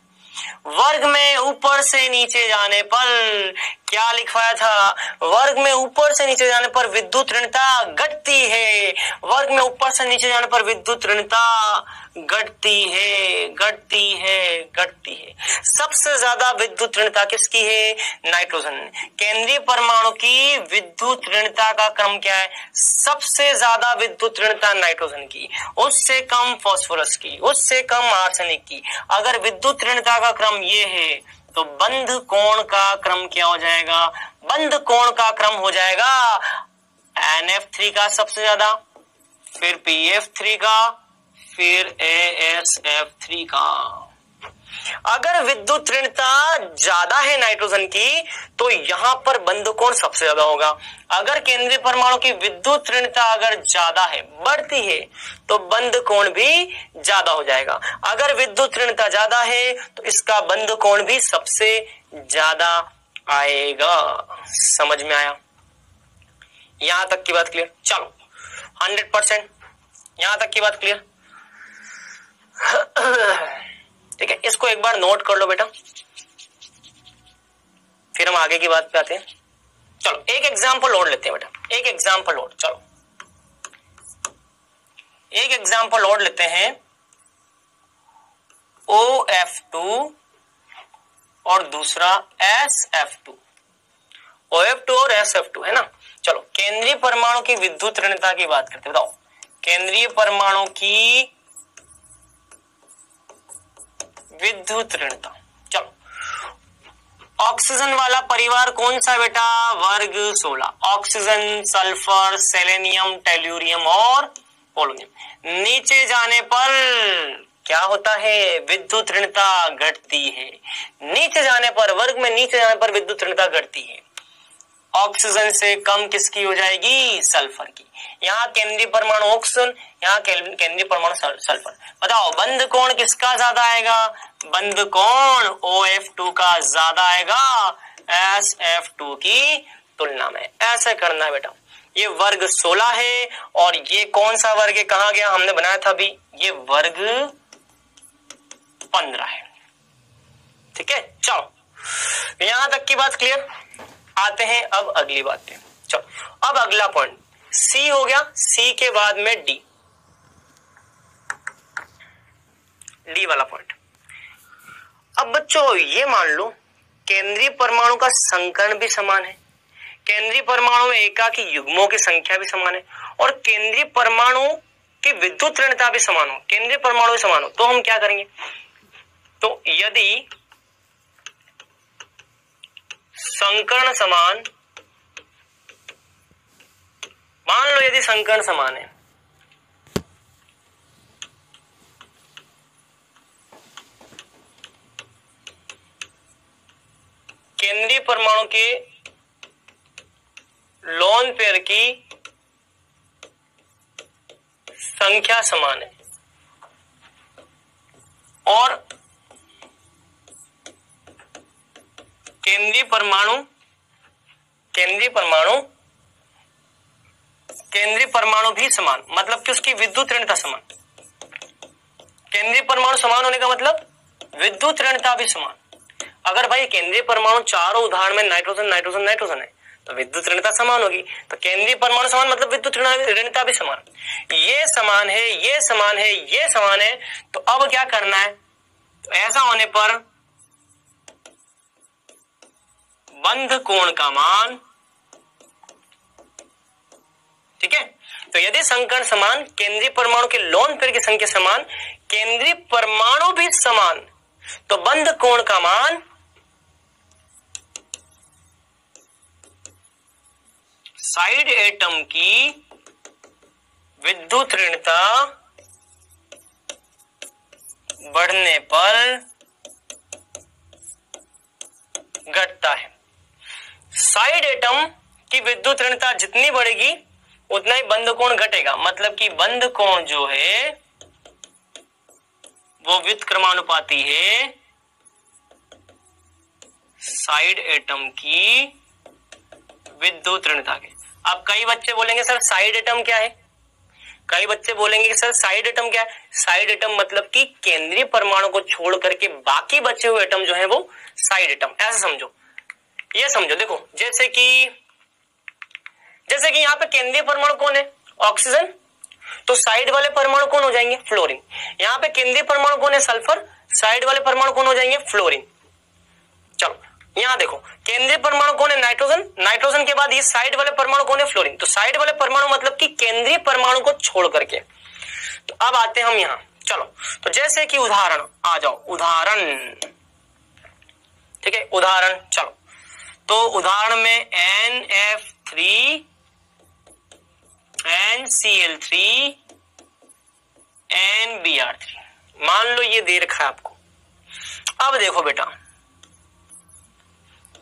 S1: वर्ग में ऊपर से नीचे जाने पर क्या लिखवाया था, वर्ग में ऊपर से नीचे जाने पर विद्युत ऋणता घटती है। वर्ग में ऊपर से नीचे जाने पर विद्युत ऋणता घटती है, घटती है, घटती है। सबसे ज्यादा विद्युत ऋणता किसकी है, नाइट्रोजन। केंद्रीय परमाणु की विद्युत ऋणता का क्रम क्या है, सबसे ज्यादा विद्युत ऋणता नाइट्रोजन की, उससे कम फास्फोरस की, उससे कम आर्सेनिक की। अगर विद्युत ऋणता का क्रम ये है तो बंध कोण का क्रम क्या हो जाएगा, बंध कोण का क्रम हो जाएगा NF3 का सबसे ज्यादा, फिर PF3 का, फिर ASF3 का। अगर विद्युत ऋणता ज्यादा है नाइट्रोजन की तो यहां पर बंध कोण सबसे ज्यादा होगा। अगर केंद्रीय परमाणु की विद्युत ऋणता अगर ज्यादा है, बढ़ती है, तो बंध कोण भी ज्यादा हो जाएगा। अगर विद्युत ऋणता ज्यादा है तो इसका बंध कोण भी सबसे ज्यादा आएगा। समझ में आया? यहां तक की बात क्लियर? चलो 100% यहां तक की बात क्लियर? ठीक है, इसको एक बार नोट कर लो बेटा, फिर हम आगे की बात पे आते हैं। चलो एक एग्जांपल और लेते हैं बेटा, एक एग्जांपल और, चलो एक एग्जांपल और लेते हैं। OF2 और दूसरा SF2, OF2 और SF2 है ना। चलो केंद्रीय परमाणु की विद्युत ऋणता की बात करते हैं। बताओ केंद्रीय परमाणु की विद्युत ऋणता। चलो ऑक्सीजन वाला परिवार कौन सा बेटा? वर्ग 16। ऑक्सीजन, सल्फर, सेलेनियम, टेल्यूरियम और पोलोनियम। नीचे जाने पर क्या होता है? विद्युत ऋणता घटती है। नीचे जाने पर, वर्ग में नीचे जाने पर विद्युत ऋणता घटती है। ऑक्सीजन से कम किसकी हो जाएगी? सल्फर की। यहाँ केंद्रीय परमाणु ऑक्सीजन, यहाँ केंद्रीय परमाणु सल्फर। बताओ बंध कोण किसका ज्यादा आएगा? बंध कोण OF2 का ज्यादा आएगा SF2 की तुलना में। ऐसे करना है बेटा। ये वर्ग 16 है और ये कौन सा वर्ग है? कहा गया? हमने बनाया था अभी, ये वर्ग 15 है। ठीक है, चलो यहां तक की बात क्लियर? आते हैं अब अगली बात पे। चलो अब अगला पॉइंट C हो गया। C के बाद में D वाला पॉइंट। अब बच्चों ये मान लो केंद्रीय परमाणु का संकर्ण भी समान है, केंद्रीय परमाणु में एकाकी युग्मों की संख्या भी समान है और केंद्रीय परमाणु की विद्युत ऋणता भी समान हो, केंद्रीय परमाणु भी समान हो, तो हम क्या करेंगे? तो यदि संकर्ण समान, मान लो यदि संकर्ण समान है, केंद्रीय परमाणु के लोन पेयर की संख्या समान है और केंद्रीय परमाणु भी समान, मतलब कि उसकी विद्युत ऋणता समान। केंद्रीय परमाणु समान होने का मतलब विद्युत ऋणता भी समान। अगर भाई केंद्रीय परमाणु चारों उदाहरण में नाइट्रोजन है तो विद्युत ऋणता समान होगी। तो केंद्रीय परमाणु समान मतलब विद्युत ऋणता भी समान। ये समान है, ये समान है, ये समान है, तो अब क्या करना है? तो ऐसा होने पर बंध कोण का मान, ठीक है, तो यदि संकर्ण समान, केंद्रीय परमाणु के लोन पेयर की संख्या समान, केंद्रीय परमाणु भी समान, तो बंध कोण का मान साइड एटम की विद्युत ऋणता बढ़ने पर घटता है। साइड एटम की विद्युत ऋणता जितनी बढ़ेगी उतना ही बंध कोण घटेगा, मतलब कि बंध कोण जो है वो व्युत्क्रमानुपाती है साइड एटम की विद्युत ऋणता के। अब कई बच्चे बोलेंगे सर साइड एटम क्या है? कई बच्चे बोलेंगे सर साइड एटम क्या है? साइड एटम मतलब कि केंद्रीय परमाणु को छोड़ करके बाकी बचे हुए एटम जो है वो साइड एटम, ऐसा समझो। ये समझो, देखो जैसे कि यहाँ पे केंद्रीय परमाणु कौन है? ऑक्सीजन, तो साइड वाले परमाणु कौन हो जाएंगे? फ्लोरीन। यहाँ पे केंद्रीय परमाणु कौन है? सल्फर, साइड वाले परमाणु कौन हो जाएंगे? फ्लोरीन। चलो यहां देखो केंद्रीय परमाणु कौन है? नाइट्रोजन, नाइट्रोजन के बाद ये साइड वाले परमाणु कौन है? फ्लोरीन। तो साइड वाले परमाणु मतलब कि केंद्रीय परमाणु को छोड़ करके। तो अब आते हैं हम यहां, चलो तो जैसे कि उदाहरण, आ जाओ उदाहरण, ठीक है उदाहरण। चलो तो उदाहरण में NF3 NCl3 NBr3 मान लो ये दे रखा है आपको। अब देखो बेटा,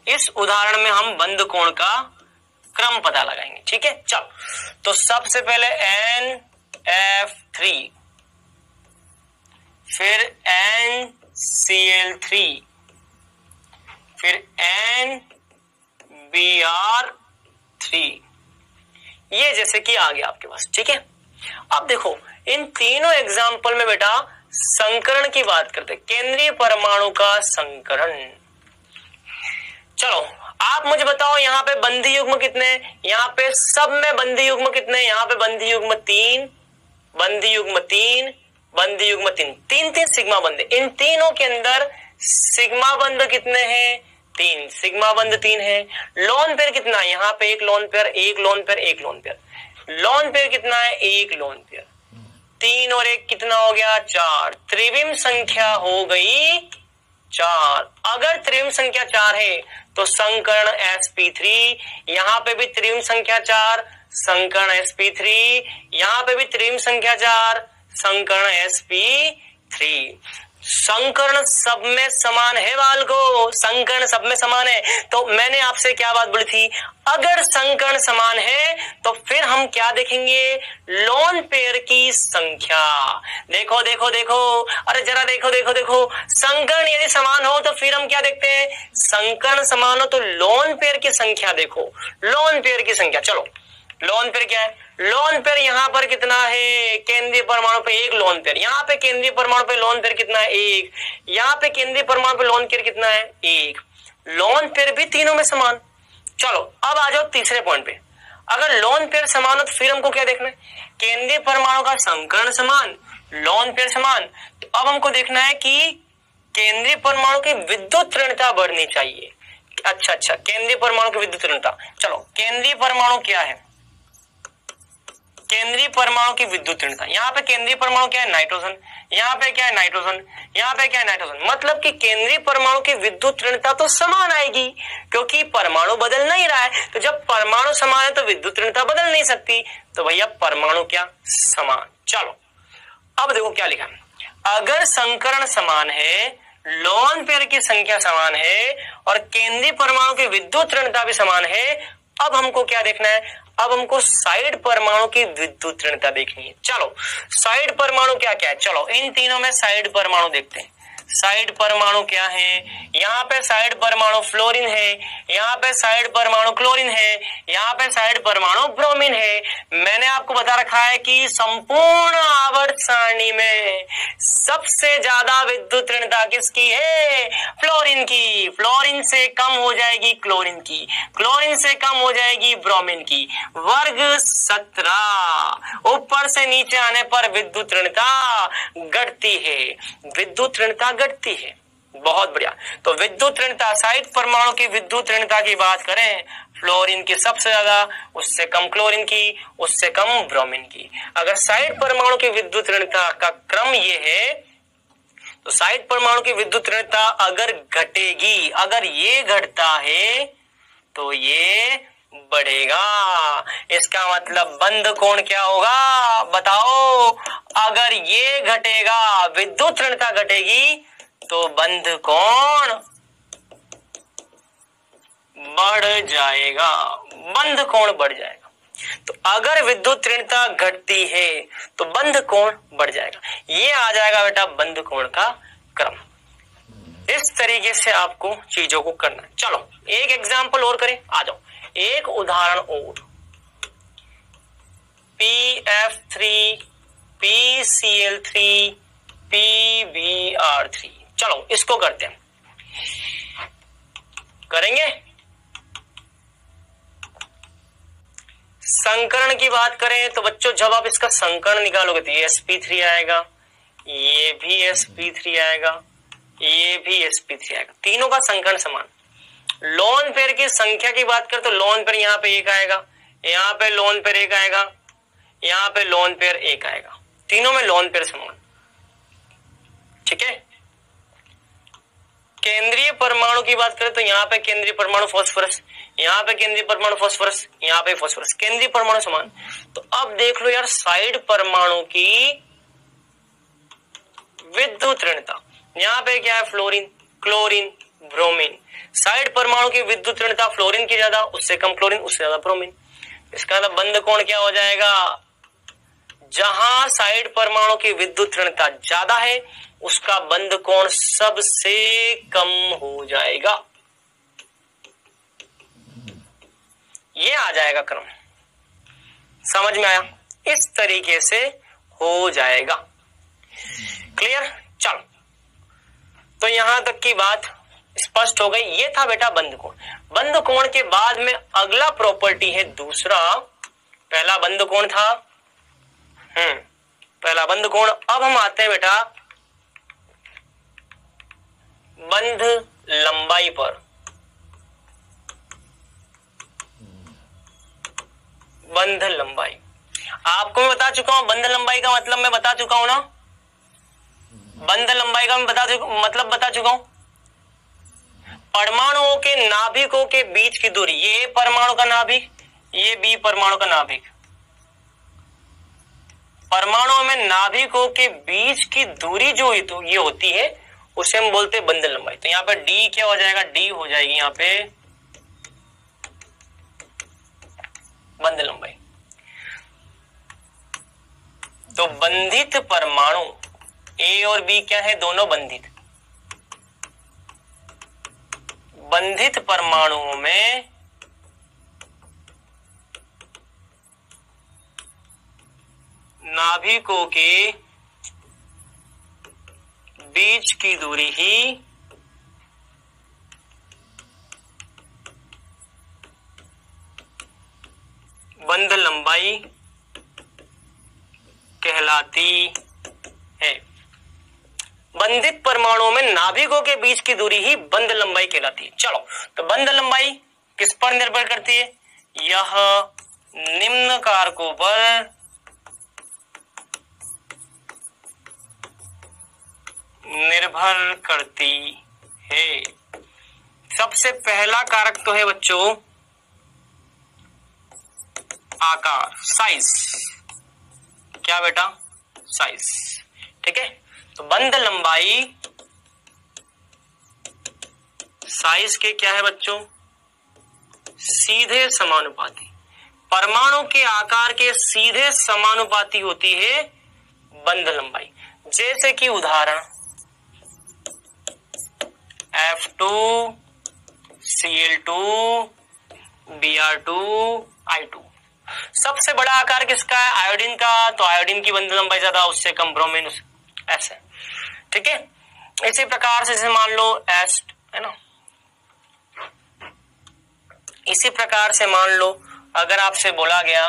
S1: इस उदाहरण में हम बंध कोण का क्रम पता लगाएंगे, ठीक है। चलो, तो सबसे पहले NF3, फिर NCl3, फिर NBr3, ये जैसे कि आ गया आपके पास, ठीक है। अब देखो, इन तीनों एग्जाम्पल में बेटा संकरण की बात करते, केंद्रीय परमाणु का संकरण। चलो, आप मुझे बताओ, यहाँ पे बंधी युग्म कितने, यहाँ पे सब में बंधी युग्म कितने, यहाँ पे बंधी युग्म 3, बंधी युग्म 3, बंधी युग्म 3, 3 सिग्मा बंध। इन तीनों के अंदर सिग्मा बंध कितने हैं, 3, सिग्मा बंध 3 है। लोन पेयर कितना है, यहाँ पे एक लोन पेयर, एक लोन पेयर, एक लोन पेयर। लोन पेयर कितना है, एक लोन पेयर। 3 और 1 कितना हो गया, 4। त्रिविम संख्या हो गई 4। अगर त्रिविम संख्या 4 है तो संकर्ण sp3, यहाँ पे भी त्रिविम संख्या 4, संकर्ण sp3, यहाँ पे भी त्रिविम संख्या 4, संकर्ण sp3। संकर्ण सब में समान है बालको, संकर्ण सब में समान है। तो मैंने आपसे क्या बात बोली थी, अगर संकर्ण समान है तो फिर हम क्या देखेंगे, लोन पेयर की संख्या। देखो देखो देखो, अरे जरा देखो देखो देखो, संकर्ण यदि समान हो तो फिर हम क्या देखते हैं, संकर्ण समान हो तो लोन पेयर की संख्या देखो, लोन पेयर की संख्या। चलो, लोन पेयर क्या है, लोन पेयर यहाँ पर कितना है, केंद्रीय परमाणु पे एक लोन पेयर, यहाँ पे केंद्रीय परमाणु पे लोन पेयर कितना है, एक, यहाँ पे केंद्रीय परमाणु पे लोन पेयर कितना है, एक। लोन पेयर भी तीनों में समान। चलो, अब आ जाओ तीसरे पॉइंट पे, अगर लोन पेयर समान हो तो फिर हमको क्या देखना है, केंद्रीय परमाणु का संकर्ण समान, लोन पेयर समान। तो अब हमको देखना है कि केंद्रीय परमाणु की विद्युत ऋणता बढ़नी चाहिए। अच्छा, केंद्रीय परमाणु की विद्युत ऋणता। चलो, केंद्रीय परमाणु क्या है, केंद्रीय परमाणु की विद्युत ऋणता। यहाँ पे केंद्रीय परमाणु क्या है, नाइट्रोजन, यहाँ पे क्या है, नाइट्रोजन, यहाँ पे क्या है, नाइट्रोजन। मतलब कि केंद्रीय परमाणु की विद्युत ऋणता तो समान आएगी, क्योंकि परमाणु बदल नहीं रहा है। तो जब परमाणु समान है तो विद्युत ऋणता बदल नहीं सकती, तो भैया परमाणु क्या, समान। चलो, अब देखो क्या लिखा, अगर संकरण समान है, लोन पेयर की संख्या समान है और केंद्रीय परमाणु की विद्युत ऋणता भी समान है, अब हमको क्या देखना है, अब हमको साइड परमाणु की विद्युत ऋणता देखनी है। चलो, साइड परमाणु क्या क्या है, चलो इन तीनों में साइड परमाणु देखते हैं। साइड परमाणु क्या है, यहाँ पे साइड परमाणु फ्लोरीन है, यहाँ पे साइड परमाणु क्लोरीन है, यहाँ पे साइड परमाणु ब्रोमीन है। मैंने आपको बता रखा है कि संपूर्ण आवर्त सारणी में सबसे ज्यादा विद्युत ऋणता किसकी है, फ्लोरीन की। फ्लोरीन से कम हो जाएगी क्लोरीन की, क्लोरीन से कम हो जाएगी ब्रोमीन की। वर्ग 17। ऊपर से नीचे आने पर विद्युत ऋणता घटती है, विद्युत ऋणता घटती है। बहुत बढ़िया। तो विद्युत ऋणता, साइड परमाणु की विद्युत ऋणता की बात करें, फ्लोरीन की सबसे ज्यादा, उससे कम क्लोरीन की, उससे कम ब्रोमीन की। अगर साइड परमाणु की विद्युत ऋणता का क्रम ये है, तो साइड परमाणु की विद्युत ऋणता अगर घटेगी, अगर ये घटता है तो ये बढ़ेगा। इसका मतलब बंध कोण क्या होगा, बताओ। अगर ये घटेगा, विद्युत ऋणता घटेगी, तो बंध कोण बढ़ जाएगा, बंध कोण बढ़ जाएगा। तो अगर विद्युत ऋणता घटती है तो बंध कोण बढ़ जाएगा। ये आ जाएगा बेटा बंध कोण का क्रम। इस तरीके से आपको चीजों को करना है। चलो, एक एग्जांपल और करें, आ जाओ, एक उदाहरण और। PF3, PCl3, PBr3। चलो, इसको करते हैं, करेंगे। संकरण की बात करें तो बच्चों जब आप इसका संकरण निकालोगे तो ये sp3 आएगा, ये भी sp3 आएगा, ये भी sp3 आएगा। तीनों का संकरण समान। लोन पेयर की संख्या की बात करें तो लोन पेयर यहाँ पे 1 आएगा, यहाँ पे लोन पेयर 1 आएगा, यहाँ पे लोन पेयर 1 आएगा। तीनों में लोन पेयर समान, ठीक है। केंद्रीय परमाणु की बात करें तो यहाँ पे केंद्रीय परमाणु फास्फोरस, यहाँ पे केंद्रीय परमाणु फास्फोरस, यहाँ पे फास्फोरस, केंद्रीय परमाणु समान। तो अब देख लो यार, साइड परमाणु की विद्युत ऋणता, यहाँ पे क्या है, फ्लोरीन, क्लोरीन, ब्रोमीन। साइड परमाणु की विद्युत ऋणता फ्लोरीन की ज्यादा, उससे कम क्लोरीन, उससे ज्यादा ब्रोमीन। इसका मतलब बंध कोण क्या हो जाएगा? जहां साइड परमाणु की विद्युत ऋणता ज्यादा है उसका बंध कोण सबसे कम हो जाएगा। ये आ जाएगा क्रम, समझ में आया? इस तरीके से हो जाएगा। क्लियर? चलो, तो यहां तक की बात स्पष्ट हो गई। ये था बेटा बंध कोण। बंध कोण के बाद में अगला प्रॉपर्टी है दूसरा। पहला बंध कोण था, पहला बंध कोण। अब हम आते हैं बेटा बंध लंबाई पर। बंध लंबाई आपको मैं बता चुका हूं, बंध लंबाई का मतलब मैं बता चुका हूं ना, बंध लंबाई का मैं मतलब बता चुका हूं। परमाणुओं के नाभिकों के बीच की दूरी, ये ए परमाणु का नाभिक, ये बी परमाणु का नाभिक। परमाणुओं में नाभिकों के बीच की दूरी जो ये होती है उसे हम बोलते हैं बंध लंबाई। तो यहां पे डी क्या हो जाएगा? डी हो जाएगी यहां पे बंध लंबाई। तो बंधित परमाणु ए और बी क्या है? दोनों बंधित। बंधित परमाणुओं में नाभिकों के बीच की दूरी ही बंध लंबाई कहलाती है। बंधित परमाणुओं में नाभिकों के बीच की दूरी ही बंध लंबाई कहलाती है। चलो, तो बंध लंबाई किस पर निर्भर करती है? यह निम्न कारकों पर निर्भर करती है। सबसे पहला कारक तो है बच्चों आकार, साइज। क्या बेटा? साइज। ठीक है, तो बंध लंबाई साइज के क्या है बच्चों? सीधे समानुपाती। परमाणु के आकार के सीधे समानुपाती होती है बंध लंबाई। जैसे कि उदाहरण F2 Cl2 Br2 I2। सबसे बड़ा आकार किसका है? आयोडीन का। तो आयोडीन की बंध लंबाई ज्यादा, उससे कम ब्रोमीन, ऐसे। ठीक है, इसी प्रकार से जैसे मान लो एस है ना, इसी प्रकार से मान लो अगर आपसे बोला गया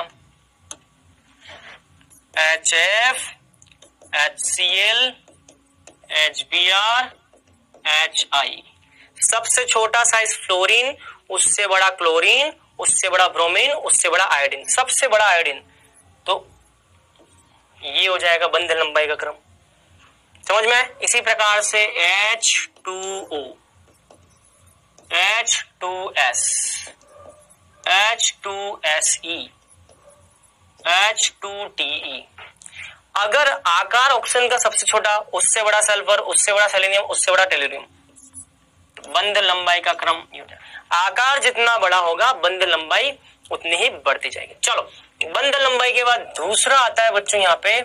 S1: HF HCl HBr HI, सबसे छोटा साइज फ्लोरीन, उससे बड़ा क्लोरीन, उससे बड़ा ब्रोमीन, उससे बड़ा आयोडीन, सबसे बड़ा आयोडीन। तो ये हो जाएगा बंध लंबाई का क्रम। समझ में आए? इसी प्रकार से H2O H2S H2SE H2TE। अगर आकार ऑक्सीजन का सबसे छोटा, उससे बड़ा सल्फर, उससे बड़ा सेलेनियम, उससे बड़ा टेलुरियम, बंध लंबाई का क्रम ये होता है। आकार जितना बड़ा होगा बंध लंबाई उतनी ही बढ़ती जाएगी। चलो, बंध लंबाई के बाद दूसरा आता है बच्चों यहां पे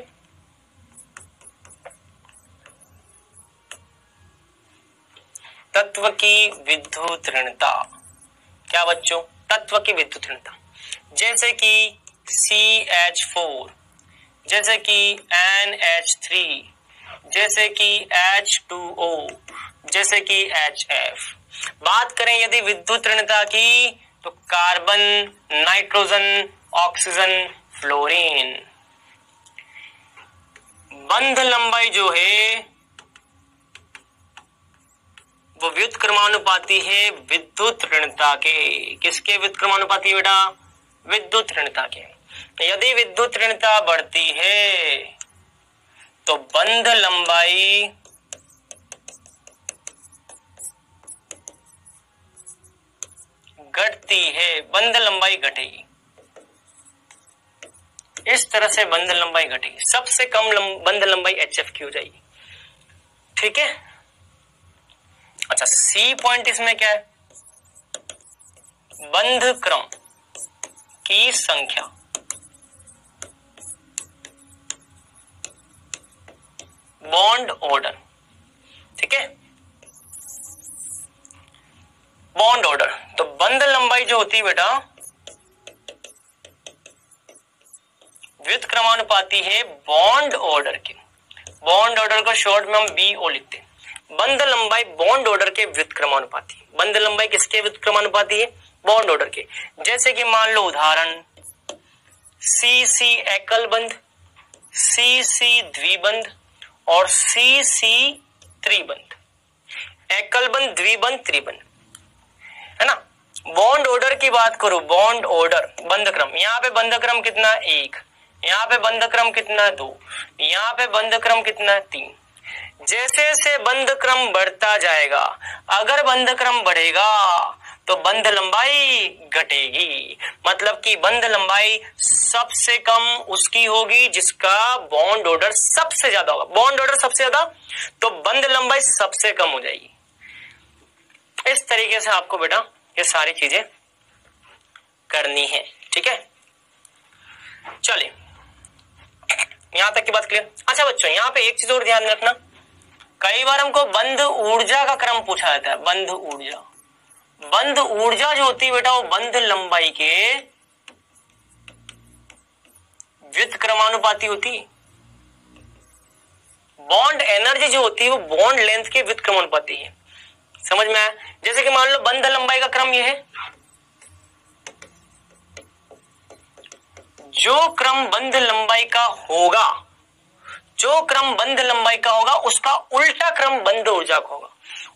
S1: तत्व की विद्युत ऋणता। क्या बच्चों? तत्व की विद्युत ऋणता। जैसे कि CH4, जैसे कि NH3, जैसे कि H2O, जैसे कि HF। बात करें यदि विद्युत ऋणता की तो कार्बन, नाइट्रोजन, ऑक्सीजन, फ्लोरीन। बंध लंबाई जो है वो व्युत्क्रमानुपाती है विद्युत ऋणता के। किसके व्युत्क्रमानुपाती है बेटा? विद्युत ऋणता के। यदि विद्युत ऋणता बढ़ती है तो बंध लंबाई घटती है, बंध लंबाई घटेगी। इस तरह से बंध लंबाई घटेगी। सबसे कम बंध लंबाई HF की हो जाएगी। ठीक है, अच्छा, सी पॉइंट इसमें क्या है? बंध क्रम की संख्या, बॉन्ड ऑर्डर। ठीक है, बॉन्ड ऑर्डर। तो बंध लंबाई जो होती है बेटा व्युत्क्रमानुपाती है बॉन्ड ऑर्डर के। बॉन्ड ऑर्डर को शॉर्ट में हम BO लिखते हैं। बंध लंबाई बॉन्ड ऑर्डर के व्युत्क्रमानुपाती। बंध लंबाई किसके व्युत्क्रमानुपाती है? बॉन्ड ऑर्डर के। जैसे कि मान लो उदाहरण CC एकल बंध, CC द्विबंध और CC त्रिबंध। एकल बंध, द्विबंध, त्रिबंध, है ना। बॉन्ड ऑर्डर की बात करूं, बॉन्ड ऑर्डर बंध क्रम, यहाँ पे बंध क्रम कितना? 1, यहाँ पे बंध क्रम कितना? 2, यहाँ पे बंध क्रम कितना? 3। जैसे जैसे बंध क्रम बढ़ता जाएगा, अगर बंध क्रम बढ़ेगा तो बंध लंबाई घटेगी। मतलब कि बंध लंबाई सबसे कम उसकी होगी जिसका बॉन्ड ऑर्डर सबसे ज्यादा होगा। बॉन्ड ऑर्डर सबसे ज्यादा तो बंध लंबाई सबसे कम हो जाएगी। इस तरीके से आपको बेटा ये सारी चीजें करनी है। ठीक है, चलिए यहां तक की बात क्लियर। अच्छा बच्चों, यहाँ पे एक चीज और ध्यान रखना, कई बार हमको बंध ऊर्जा का क्रम पूछा जाता है। बंध ऊर्जा, बंध ऊर्जा जो होती है बेटा वो बंध लंबाई के व्युत्क्रमानुपाती होती है। बॉन्ड एनर्जी जो होती है वो बॉन्ड लेंथ के व्युत्क्रमानुपाती है। समझ में आया? जैसे कि मान लो बंध लंबाई का क्रम ये है, जो क्रम बंध लंबाई का होगा, जो क्रम बंध लंबाई का होगा उसका उल्टा क्रम बंध ऊर्जा का होगा।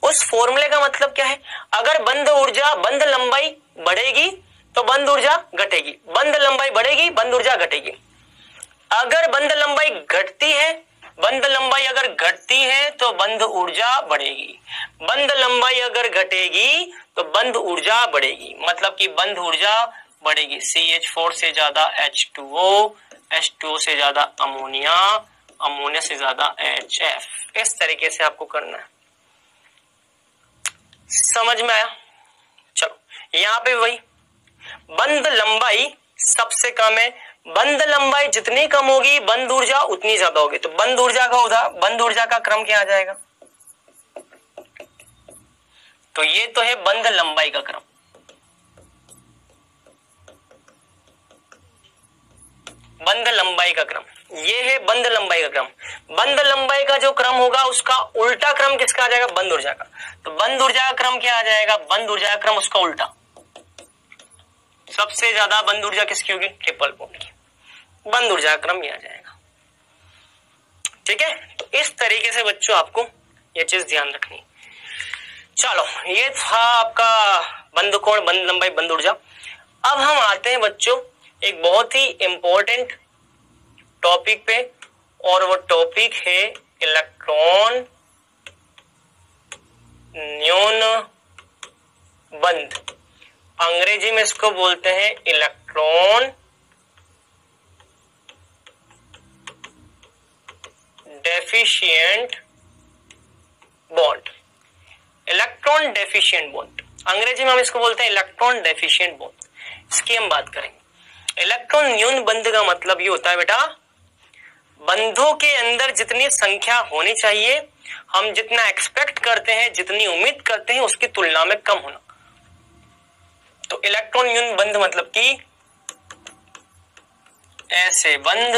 S1: उस फॉर्मूले का मतलब क्या है? अगर बंध ऊर्जा, बंध लंबाई बढ़ेगी तो बंध ऊर्जा घटेगी, बंध लंबाई बढ़ेगी बंध ऊर्जा घटेगी। अगर बंध लंबाई घटती है, बंध लंबाई अगर घटती है तो बंध ऊर्जा बढ़ेगी, बंध लंबाई अगर घटेगी तो बंध ऊर्जा बढ़ेगी। मतलब कि बंध ऊर्जा बढ़ेगी, CH4 से ज्यादा H2O, H2O से ज्यादा अमोनिया, अमोनिया से ज्यादा HF। इस तरीके से आपको करना है। समझ में आया? चलो यहाँ पे वही बंध लंबाई सबसे कम है, बंध लंबाई जितनी कम होगी बंध ऊर्जा उतनी ज्यादा होगी। तो बंध ऊर्जा का क्रम क्या आ जाएगा? तो ये तो है बंध लंबाई का क्रम। बंध लंबाई का क्रम ये है, बंध लंबाई का क्रम। बंध लंबाई का जो क्रम होगा उसका उल्टा क्रम किसका आ जाएगा? बंध ऊर्जा का। तो बंध ऊर्जा का क्रम क्या आ जाएगा? बंध ऊर्जा का क्रम उसका उल्टा। सबसे ज्यादा बंध ऊर्जा किसकी होगी? ट्रिपल बॉन्ड की। बंध ऊर्जा का क्रम ये आ जाएगा। ठीक है, तो इस तरीके से बच्चों आपको ये चीज ध्यान रखनी। चलो ये था आपका बंध कोण, बंध लंबाई, बंध ऊर्जा। अब हम आते हैं बच्चों एक बहुत ही इंपॉर्टेंट टॉपिक पे, और वो टॉपिक है इलेक्ट्रॉन न्यून बंध। अंग्रेजी में इसको बोलते हैं electron deficient bond. Electron deficient bond, अंग्रेजी में हम इसको बोलते हैं इलेक्ट्रॉन डेफिशिएंट बॉन्ड। इसकी हम बात करेंगे। इलेक्ट्रॉन न्यून बंध का मतलब ये होता है बेटा, बंधों के अंदर जितनी संख्या होनी चाहिए, हम जितना एक्सपेक्ट करते हैं, जितनी उम्मीद करते हैं उसकी तुलना में कम होना। तो इलेक्ट्रॉन न्यून बंध मतलब कि ऐसे बंध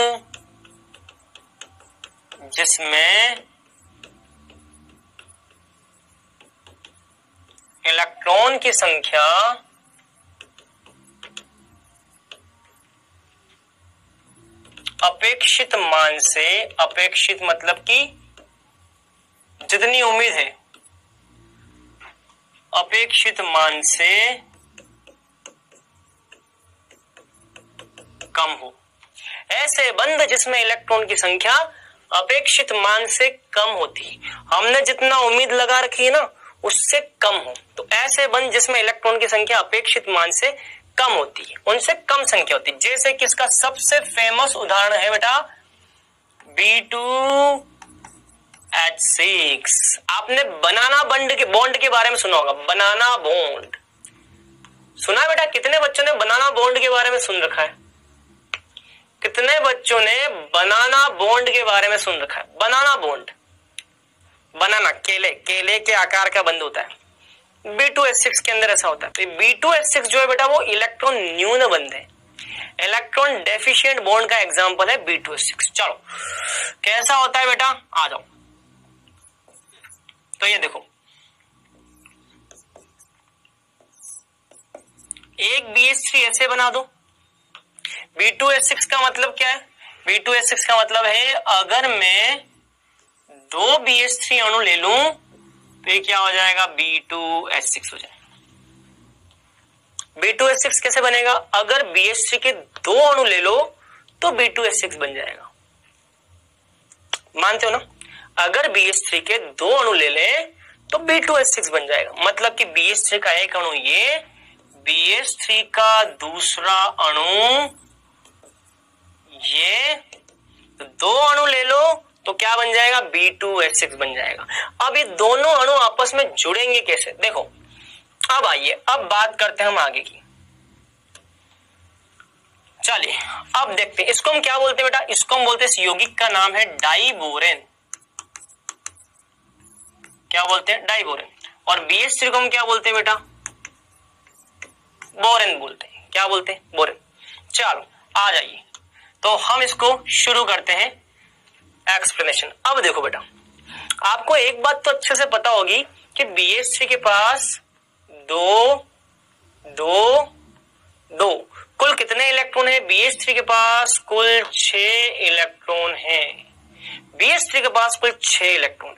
S1: जिसमें इलेक्ट्रॉन की संख्या अपेक्षित मान से, अपेक्षित मतलब कि जितनी उम्मीद है, अपेक्षित मान से कम हो। ऐसे बंध जिसमें इलेक्ट्रॉन की संख्या अपेक्षित मान से कम होती, हमने जितना उम्मीद लगा रखी है ना उससे कम हो, तो ऐसे बंध जिसमें इलेक्ट्रॉन की संख्या अपेक्षित मान से कम होती है, उनसे कम संख्या होती है। जैसे कि इसका सबसे फेमस उदाहरण है बेटा B2 H6। आपने बनाना बॉन्ड के बारे में सुना होगा, बनाना बॉन्ड सुना है बेटा? कितने बच्चों ने बनाना बॉन्ड के बारे में सुन रखा है? कितने बच्चों ने बनाना बॉन्ड के बारे में सुन रखा है? बनाना बॉन्ड, बनाना केले के आकार का बंध होता है, B2H6 के अंदर ऐसा होता है। तो B2H6 जो है बेटा वो इलेक्ट्रॉन न्यून बंध है, इलेक्ट्रॉन डेफिशिएंट बॉन्ड का एग्जांपल है B2H6। चलो कैसा होता है बेटा, आ जाओ। तो ये देखो, एक BH3 ऐसे बना दो। B2H6 का मतलब क्या है? B2H6 का मतलब है अगर मैं 2 BH3 अणु ले लूं तो ये क्या हो जाएगा? B2H6 हो जाएगा। B2H6 कैसे बनेगा? अगर BH3 के 2 अणु ले लो तो B2H6 बन जाएगा। मानते हो ना? अगर BH3 के 2 अणु ले लें तो B2H6 बन जाएगा। मतलब कि BH3 का एक अणु ये, BH3 का दूसरा अणु ये, 2 अणु ले लो तो क्या बन जाएगा? B2H6 बन जाएगा। अब ये दोनों अणु आपस में जुड़ेंगे कैसे? देखो, अब आइए, अब बात करते हैं हम आगे की। चलिए अब देखते हैं, इसको हम क्या बोलते हैं बेटा? इसको हम बोलते हैं, इस यौगिक का नाम है डाइबोरेन। क्या बोलते हैं? डाइबोरेन। और BH3 को हम क्या बोलते हैं बेटा? बोरेन बोलते हैं। क्या बोलते हैं? बोरेन। चलो आ जाइए, तो हम इसको शुरू करते हैं एक्सप्लेनेशन। अब देखो बेटा, आपको एक बात तो अच्छे से पता होगी कि BH3 के पास दो कुल कितने इलेक्ट्रॉन है? BH3 के पास कुल 6 इलेक्ट्रॉन है। BH3 के पास कुल 6 इलेक्ट्रॉन है।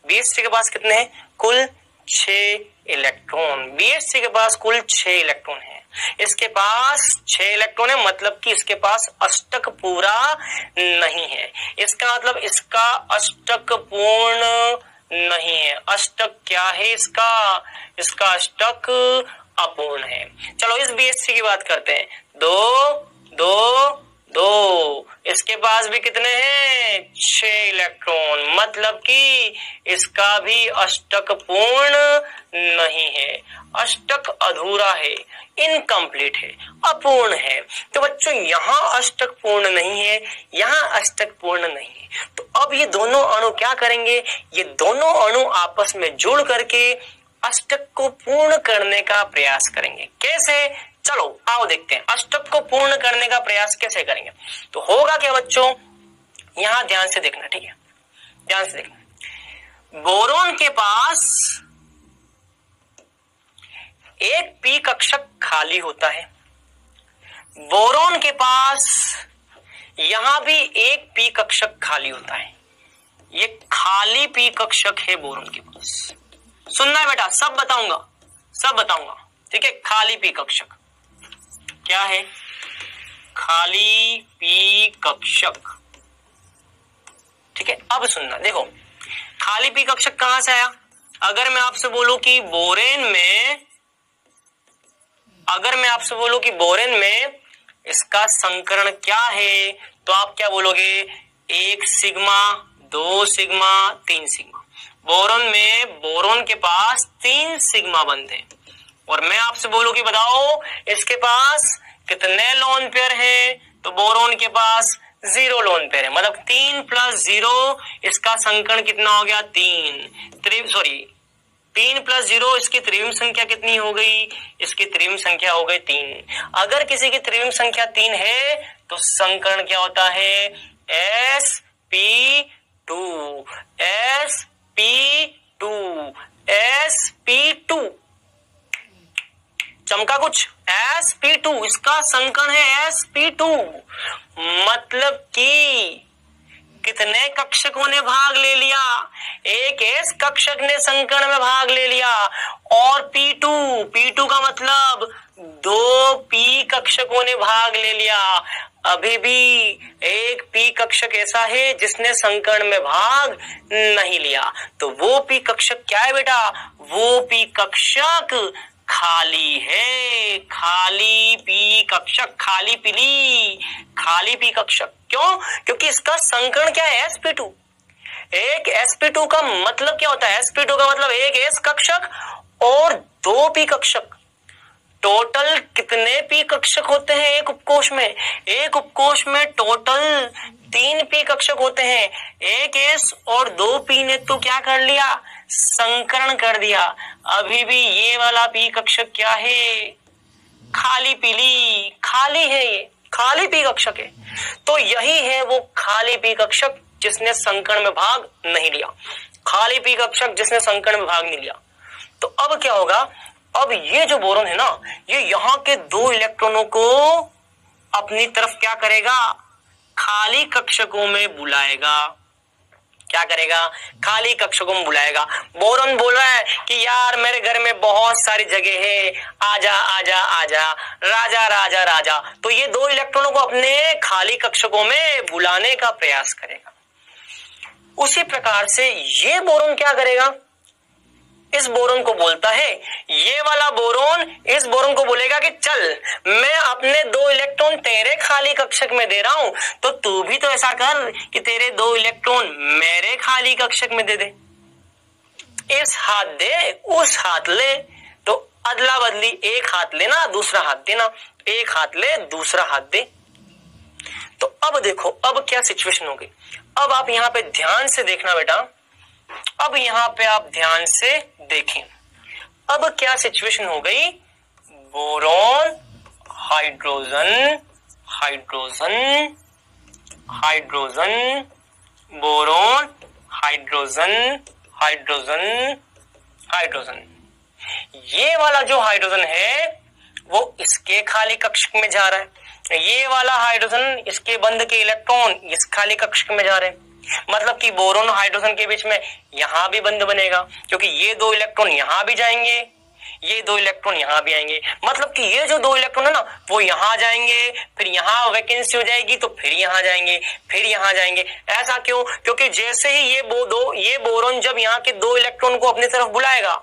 S1: BH3 के पास कितने हैं? कुल 6 इलेक्ट्रॉन। BH3 के पास कुल 6 इलेक्ट्रॉन है। इसके पास 6 इलेक्ट्रॉन है, मतलब कि इसके पास अष्टक पूरा नहीं है। इसका मतलब इसका अष्टक पूर्ण नहीं है। अष्टक क्या है इसका? इसका अष्टक अपूर्ण है। चलो इस BH3 की बात करते हैं। 2 इसके पास भी कितने हैं? 6 इलेक्ट्रॉन, मतलब कि इसका भी अष्टक पूर्ण नहीं है, अष्टक अधूरा है, इनकम्प्लीट है, अपूर्ण है। तो बच्चों यहाँ अष्टक पूर्ण नहीं है, यहाँ अष्टक पूर्ण नहीं है। तो अब ये दोनों अणु क्या करेंगे? ये दोनों अणु आपस में जुड़ करके अष्टक को पूर्ण करने का प्रयास करेंगे। कैसे? चलो आओ देखते हैं अष्टक को पूर्ण करने का प्रयास कैसे करेंगे। तो होगा क्या बच्चों, यहां ध्यान से देखना, ठीक है? ध्यान से देखना। बोरोन के पास एक पी कक्षक खाली होता है। बोरोन के पास यहां भी एक पी कक्षक खाली होता है। ये खाली पी कक्षक है बोरोन के पास। सुनना है बेटा, सब बताऊंगा, ठीक है? खाली पी कक्षक क्या है? खाली पी कक्षक, ठीक है? अब सुनना, देखो खाली पी कक्षक कहां से आया? अगर मैं आपसे बोलूं कि बोरेन में इसका संकरण क्या है, तो आप क्या बोलोगे? 1 सिग्मा, 2 सिग्मा, 3 सिग्मा। बोरोन के पास 3 सिग्मा बंध है। और मैं आपसे बोलूं कि बताओ इसके पास कितने लोन पेयर हैं? तो बोरोन के पास 0 लोन पेयर है। मतलब 3 + 0 इसका संकरण कितना हो गया? 3 + 0 इसकी त्रिविम संख्या कितनी हो गई? इसकी त्रिविम संख्या हो गई 3। अगर किसी की त्रिविम संख्या 3 है तो संकरण क्या होता है? sp2 चमका कुछ? sp2 इसका संकरण है sp2। मतलब कि कितने कक्षकों ने भाग ले लिया? एक s कक्षक ने संकरण में भाग ले लिया। और p2 का मतलब 2 p कक्षकों ने भाग ले लिया। अभी भी एक p कक्षक ऐसा है जिसने संकरण में भाग नहीं लिया। तो वो p कक्षक क्या है बेटा? वो p कक्षक खाली है। खाली पी कक्षक, खाली पी कक्षक। क्यों? क्योंकि इसका संकरण क्या है? sp2। एक sp2 का मतलब क्या होता है? sp2 का मतलब एक s कक्षक और 2 p कक्षक। टोटल कितने p कक्षक होते हैं एक उपकोष में? एक उपकोष में टोटल 3 p कक्षक होते हैं। एक s और 2 p ने तो क्या कर लिया? संकरण कर दिया। अभी भी ये वाला p कक्षक क्या है? खाली पीली, खाली है, ये खाली p कक्षक है। तो यही है वो खाली p कक्षक जिसने संकरण में भाग नहीं लिया, खाली p कक्षक जिसने संकरण में भाग नहीं लिया। तो अब क्या होगा? अब ये जो बोरॉन है ना, ये यहाँ के 2 इलेक्ट्रॉनों को अपनी तरफ क्या करेगा? खाली कक्षकों में बुलाएगा। क्या करेगा? खाली कक्षकों में बुलाएगा। बोरॉन बोल रहा है कि यार मेरे घर में बहुत सारी जगह है, आजा आजा आजा, राजा राजा राजा। तो ये 2 इलेक्ट्रॉनों को अपने खाली कक्षकों में बुलाने का प्रयास करेगा। उसी प्रकार से ये बोरॉन क्या करेगा? इस बोरॉन को बोलता है, ये वाला बोरॉन इस बोरॉन को बोलेगा कि चल मैं अपने 2 इलेक्ट्रॉन तेरे खाली कक्षक में दे रहा हूं, तो तू भी तो ऐसा कर कि तेरे 2 इलेक्ट्रॉन मेरे खाली कक्षक में दे दे। इस हाथ दे, उस हाथ ले, तो अदला बदली, एक हाथ लेना दूसरा हाथ देना, एक हाथ ले दूसरा हाथ दे। तो अब देखो अब क्या सिचुएशन होगी। अब आप यहां पे ध्यान से देखना बेटा, अब यहां पे आप ध्यान से देखें। अब क्या सिचुएशन हो गई? Boron hydrogen, hydrogen, hydrogen, boron hydrogen, hydrogen, hydrogen. ये वाला जो हाइड्रोजन है वो इसके खाली कक्षक में जा रहा है, ये वाला हाइड्रोजन इसके बंध के इलेक्ट्रॉन इस खाली कक्षक में जा रहे हैं। मतलब कि बोरोन हाइड्रोजन के बीच में यहां भी बंध बनेगा, क्योंकि ये 2 इलेक्ट्रॉन यहां भी जाएंगे, ये 2 इलेक्ट्रॉन यहां भी आएंगे। मतलब कि ये जो 2 इलेक्ट्रॉन है ना वो यहां जाएंगे, फिर यहां वैकेंसी हो जाएगी तो फिर यहां जाएंगे, फिर यहां जाएंगे। ऐसा क्यों? क्योंकि जैसे ही ये बोरोन जब यहाँ के 2 इलेक्ट्रॉन को अपनी तरफ बुलाएगा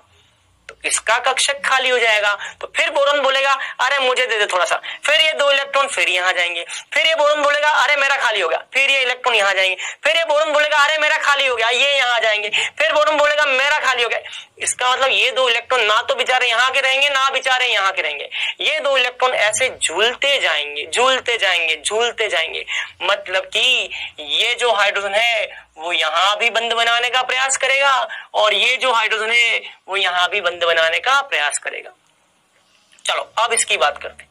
S1: तो इसका कक्षक खाली हो जाएगा। तो फिर बोरॉन बोलेगा अरे मुझे दे दे थोड़ा सा, फिर ये 2 इलेक्ट्रॉन फिर यहां जाएंगे, फिर ये बोरॉन बोलेगा अरे मेरा खाली हो गया, फिर ये इलेक्ट्रॉन यहां जाएंगे, फिर ये बोरॉन बोलेगा अरे मेरा खाली हो गया, ये यहां जाएंगे, फिर बोरॉन बोलेगा मेरा खाली हो गया। इसका मतलब ये 2 इलेक्ट्रॉन ना तो बेचारे यहाँ के रहेंगे ना बेचारे यहाँ के रहेंगे, ये 2 इलेक्ट्रॉन ऐसे झूलते जाएंगे, झूलते जाएंगे, झूलते जाएंगे। मतलब कि ये जो हाइड्रोजन है वो यहां भी बंध बनाने का प्रयास करेगा और ये जो हाइड्रोजन है वो यहां भी बंध बनाने का प्रयास करेगा। चलो अब इसकी बात करते हैं।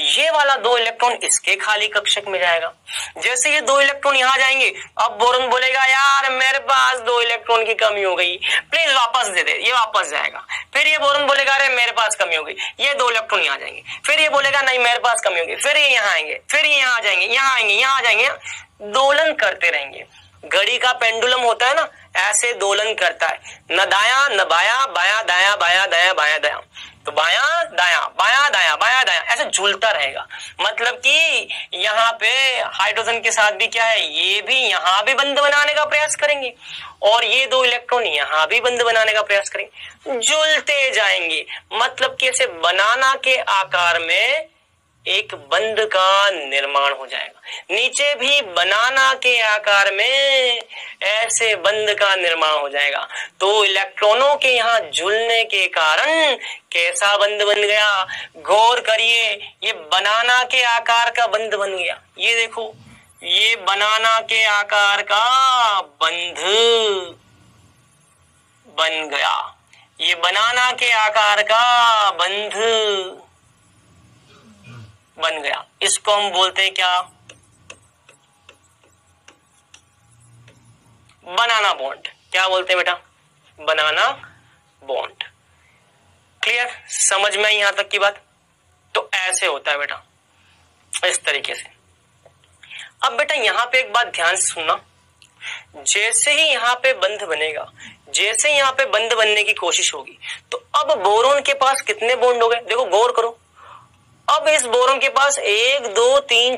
S1: ये वाला 2 इलेक्ट्रॉन इसके खाली कक्षक में जाएगा। जैसे ये 2 इलेक्ट्रॉन यहां जाएंगे, अब बोरॉन बोलेगा यार मेरे पास 2 इलेक्ट्रॉन की कमी हो गई, प्लीज वापस दे दे, ये वापस जाएगा। फिर ये बोरॉन बोलेगा अरे मेरे पास कमी हो गई, ये 2 इलेक्ट्रॉन यहां जाएंगे, फिर ये बोलेगा नहीं मेरे पास कमी हो गई, फिर ये यहां आएंगे, फिर ये यहां जाएंगे, यहां आएंगे, यहां जाएंगे, दोलन करते रहेंगे। घड़ी का पेंडुलम होता है ना, ऐसे दोलन करता है, न दाया न बाया, बाया दाया, बाया दाया, बाया दाया, तो बाया दाया, बाया दाया, बाया दाया, ऐसे झूलता रहेगा। मतलब कि यहाँ पे हाइड्रोजन के साथ भी क्या है, ये भी यहाँ भी बंध बनाने का प्रयास करेंगे और ये 2 इलेक्ट्रॉन यहाँ भी बंध बनाने का प्रयास करेंगे, झूलते जाएंगे। मतलब कि ऐसे बनाना के आकार में एक बंध का निर्माण हो जाएगा, नीचे भी बनाना के आकार में ऐसे बंध का निर्माण हो जाएगा। तो इलेक्ट्रॉनों के यहाँ जुड़ने के कारण कैसा बंध बन गया? गौर करिए, ये बनाना के आकार का बंध बन गया। ये देखो, ये बनाना के आकार का बंध बन गया, ये बनाना के आकार का बंध बन गया। इसको हम बोलते हैं क्या? बनाना बॉन्ड। क्या बोलते हैं बेटा? बनाना बॉन्ड। क्लियर? समझ में आई यहां तक की बात? तो ऐसे होता है बेटा, इस तरीके से। अब बेटा यहां पे एक बात ध्यान से सुनना, जैसे ही यहाँ पे बंध बनेगा, जैसे यहाँ पे बंध बनने की कोशिश होगी, तो अब बोरोन के पास कितने बॉन्ड हो गए? देखो गौर करो, अब इस बोरोन के पास 1 2 3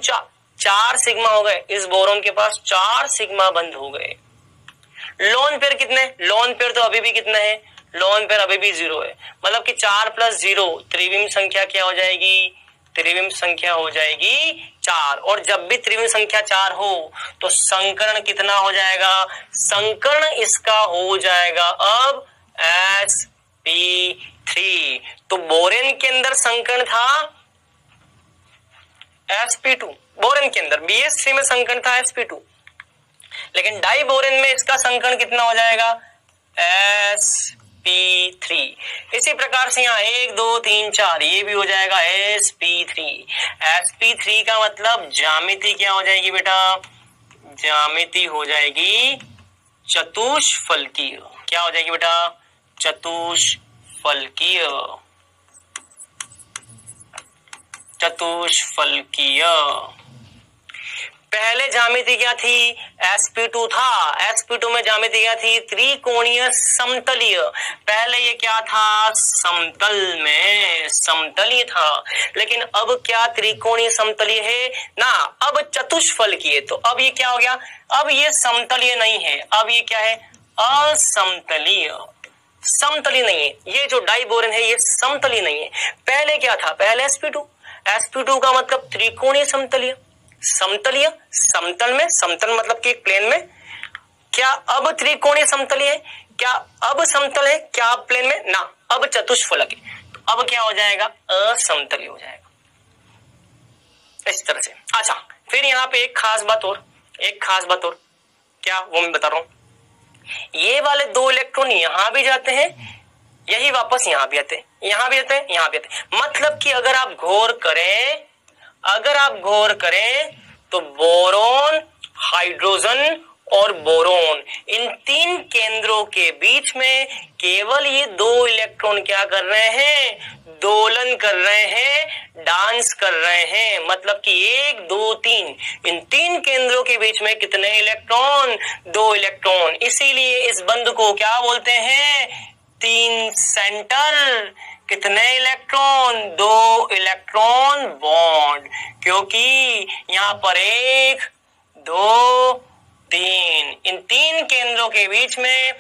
S1: 4 सिग्मा हो गए। इस बोरोन के पास 4 सिग्मा बंध हो गए। लोन पेयर कितने? लोन पेयर तो अभी भी कितना है? लोन पेयर अभी भी 0 है। मतलब कि 4 + 0 त्रिविम संख्या क्या हो जाएगी? त्रिविम संख्या हो जाएगी 4, और जब भी त्रिविम संख्या 4 हो तो संकरण कितना हो जाएगा? संकरण इसका हो जाएगा अब sp3। तो बोरेन के अंदर संकरण था sp2, बोरेन के अंदर BH3 में संकरण था sp2, लेकिन डाई बोरेन में इसका संकरण कितना हो जाएगा? sp3। इसी प्रकार से यहाँ 1 2 3 4 ये भी हो जाएगा sp3। sp3 का मतलब ज्यामिति क्या हो जाएगी बेटा? ज्यामिति हो जाएगी चतुष्फलकीय। क्या हो जाएगी बेटा? चतुष्फलकीय। चतुष्फलकीय। पहले ज्यामिति क्या थी? sp2 था। sp2 में ज्यामिति क्या थी? त्रिकोणीय समतलीय। पहले ये क्या था? समतल में समतलीय था, लेकिन अब क्या त्रिकोणीय समतलीय है ना? अब चतुष्फलकीय। तो अब ये क्या हो गया? अब ये समतलीय नहीं है, अब ये क्या है? असमतलीय। समतलीय नहीं है, ये जो डाइबोरेन है ये समतलीय नहीं है। पहले क्या था? पहले sp2। sp2 का मतलब त्रिकोणीय समतलीय। समतलीय, समतल में, समतल मतलब कि एक प्लेन में। क्या अब त्रिकोणीय समतलीय है? क्या अब समतल है? क्या अब प्लेन में? ना, अब चतुष्फलक है। तो अब क्या हो जाएगा? असमतलीय हो जाएगा, इस तरह से। अच्छा, फिर यहाँ पे एक खास बात और, क्या वो मैं बता रहा हूं। ये वाले 2 इलेक्ट्रॉन यहां भी जाते हैं, यही वापस यहां भी आते हैं, यहां भी आते हैं, यहां भी आते हैं। मतलब कि अगर आप गौर करें तो बोरोन, हाइड्रोजन और बोरोन, इन 3 केंद्रों के बीच में केवल ये 2 इलेक्ट्रॉन क्या कर रहे हैं? दोलन कर रहे हैं, डांस कर रहे हैं। मतलब कि 1 2 3, इन 3 केंद्रों के बीच में कितने इलेक्ट्रॉन? 2 इलेक्ट्रॉन। इसीलिए इस बंध को क्या बोलते हैं? 3 सेंटर। कितने इलेक्ट्रॉन? 2 इलेक्ट्रॉन बॉन्ड, क्योंकि यहाँ पर 1 2 3, इन 3 केंद्रों के बीच में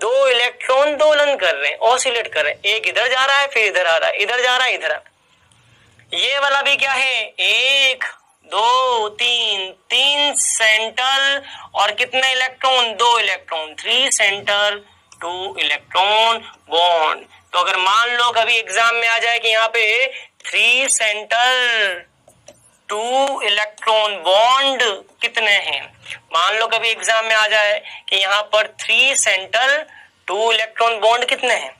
S1: 2 इलेक्ट्रॉन दोलन कर रहे हैं, ऑसिलेट कर रहे हैं। एक इधर जा रहा है, फिर इधर आ रहा है, इधर जा रहा है, इधर आ रहा है। ये वाला भी क्या है? 1 2 3, 3 सेंटर और कितने electron? 2 electron. 3 centre 2 electron bond. तो अगर मान लो कभी एग्जाम में आ जाए कि यहाँ पे 3 सेंटर 2 इलेक्ट्रॉन बॉन्ड कितने हैं? मान लो कभी एग्जाम में आ जाए कि यहाँ पर 3 सेंटर 2 इलेक्ट्रॉन बॉन्ड कितने हैं?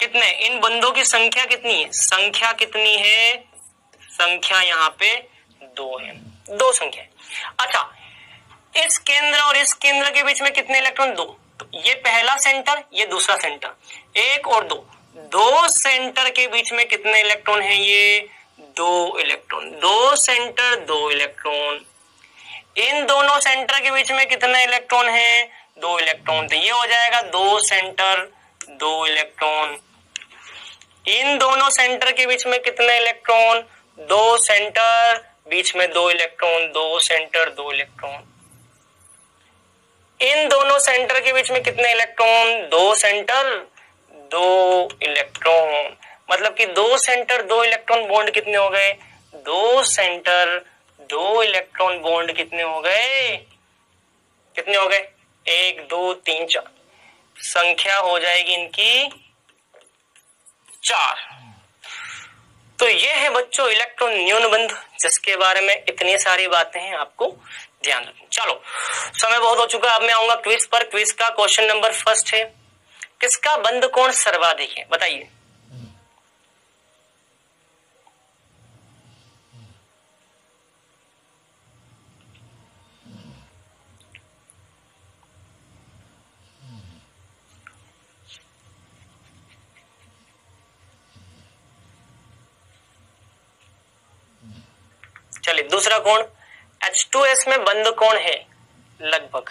S1: कितने? इन बंधों की संख्या कितनी है? संख्या कितनी है? संख्या यहाँ पे 2 है, 2 संख्या है। अच्छा, इस केंद्र और इस केंद्र के बीच में कितने इलेक्ट्रॉन? 2। तो ये पहला सेंटर, ये दूसरा सेंटर, 1 और 2, 2 सेंटर के बीच में कितने इलेक्ट्रॉन है? ये 2 इलेक्ट्रॉन। 2 centre 2 electron. इन दोनों सेंटर के बीच में कितने इलेक्ट्रॉन है? 2 इलेक्ट्रॉन। तो ये हो जाएगा 2 सेंटर 2 इलेक्ट्रॉन। इन दोनों सेंटर के बीच में कितने इलेक्ट्रॉन? 2 सेंटर, बीच में 2 इलेक्ट्रॉन, 2 सेंटर 2 इलेक्ट्रॉन। इन दोनों सेंटर के बीच में कितने इलेक्ट्रॉन? 2 centre 2 electron. मतलब कि 2 सेंटर 2 इलेक्ट्रॉन बॉन्ड कितने हो गए? 2 सेंटर 2 इलेक्ट्रॉन बॉन्ड कितने हो गए? कितने हो गए? 1 2 3 4। संख्या हो जाएगी इनकी 4। तो ये है बच्चों इलेक्ट्रॉन न्यून बंध, जिसके बारे में इतनी सारी बातें हैं, आपको ध्यान रखना। चलो, समय बहुत हो चुका है, अब मैं आऊंगा क्विज पर। क्विज का क्वेश्चन नंबर 1 है, किसका बंध कोण सर्वाधिक है? बताइए। चलिए, दूसरा कोण H2S में बंध कोण है लगभग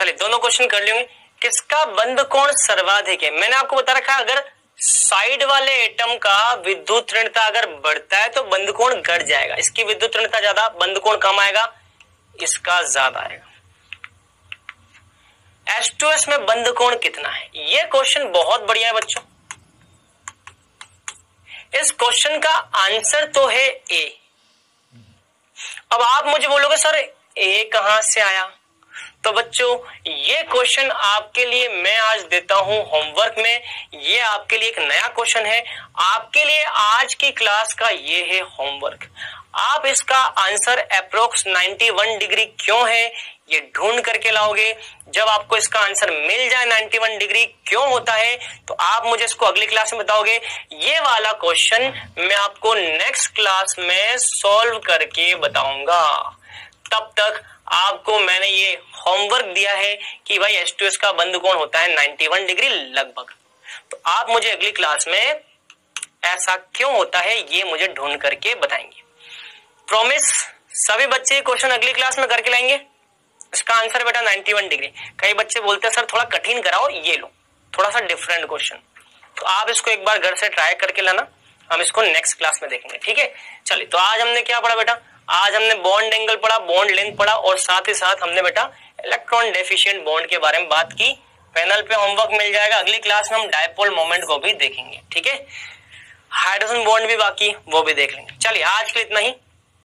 S1: चलिए दोनों क्वेश्चन कर लेंगे। किसका बंध कोण सर्वाधिक है? मैंने आपको बता रखा है अगर साइड वाले एटम का विद्युत ऋणता अगर बढ़ता है तो बंध कोण घट जाएगा। इसकी विद्युत ऋणता ज्यादा, बंध कोण कम आएगा, इसका ज्यादा आएगा। H2S में बंध कोण कितना है? ये क्वेश्चन बहुत बढ़िया है बच्चों। इस क्वेश्चन का आंसर तो है ए। अब आप मुझे बोलोगे सर ए कहां से आया? तो बच्चों ये क्वेश्चन आपके लिए मैं आज देता हूं होमवर्क में। ये आपके लिए एक नया क्वेश्चन है, आपके लिए आज की क्लास का ये है होमवर्क। आप इसका आंसर अप्रोक्स 91 डिग्री क्यों है ये ढूंढ करके लाओगे। जब आपको इसका आंसर मिल जाए 91 डिग्री क्यों होता है तो आप मुझे इसको अगली क्लास में बताओगे। ये वाला क्वेश्चन मैं आपको नेक्स्ट क्लास में सॉल्व करके बताऊंगा। तब तक आपको मैंने ये होमवर्क दिया है कि भाई H2S का बंध कोण होता है 91 डिग्री लगभग। तो आप मुझे अगली क्लास में ऐसा क्यों होता है ये मुझे ढूंढ करके बताएंगे। प्रॉमिस सभी बच्चे क्वेश्चन अगली क्लास में करके लाएंगे। इसका आंसर बेटा 91 डिग्री। कई बच्चे बोलते हैं सर थोड़ा कठिन कराओ, ये लो थोड़ा सा डिफरेंट क्वेश्चन। तो आप इसको एक बार घर से ट्राई करके लाना, हम इसको नेक्स्ट क्लास में देखेंगे, ठीक है। चलिए तो आज हमने क्या पढ़ा बेटा? आज हमने बॉन्ड एंगल पढ़ा, बॉन्ड लेंथ पढ़ा और साथ ही साथ हमने बेटा इलेक्ट्रॉन डेफिशिएंट बॉन्ड के बारे में बात की। पैनल पे होमवर्क मिल जाएगा। अगली क्लास में हम डायपोल मोमेंट को भी देखेंगे, ठीक है। हाइड्रोजन बॉन्ड भी बाकी, वो भी देख लेंगे। चलिए आज के लिए इतना ही।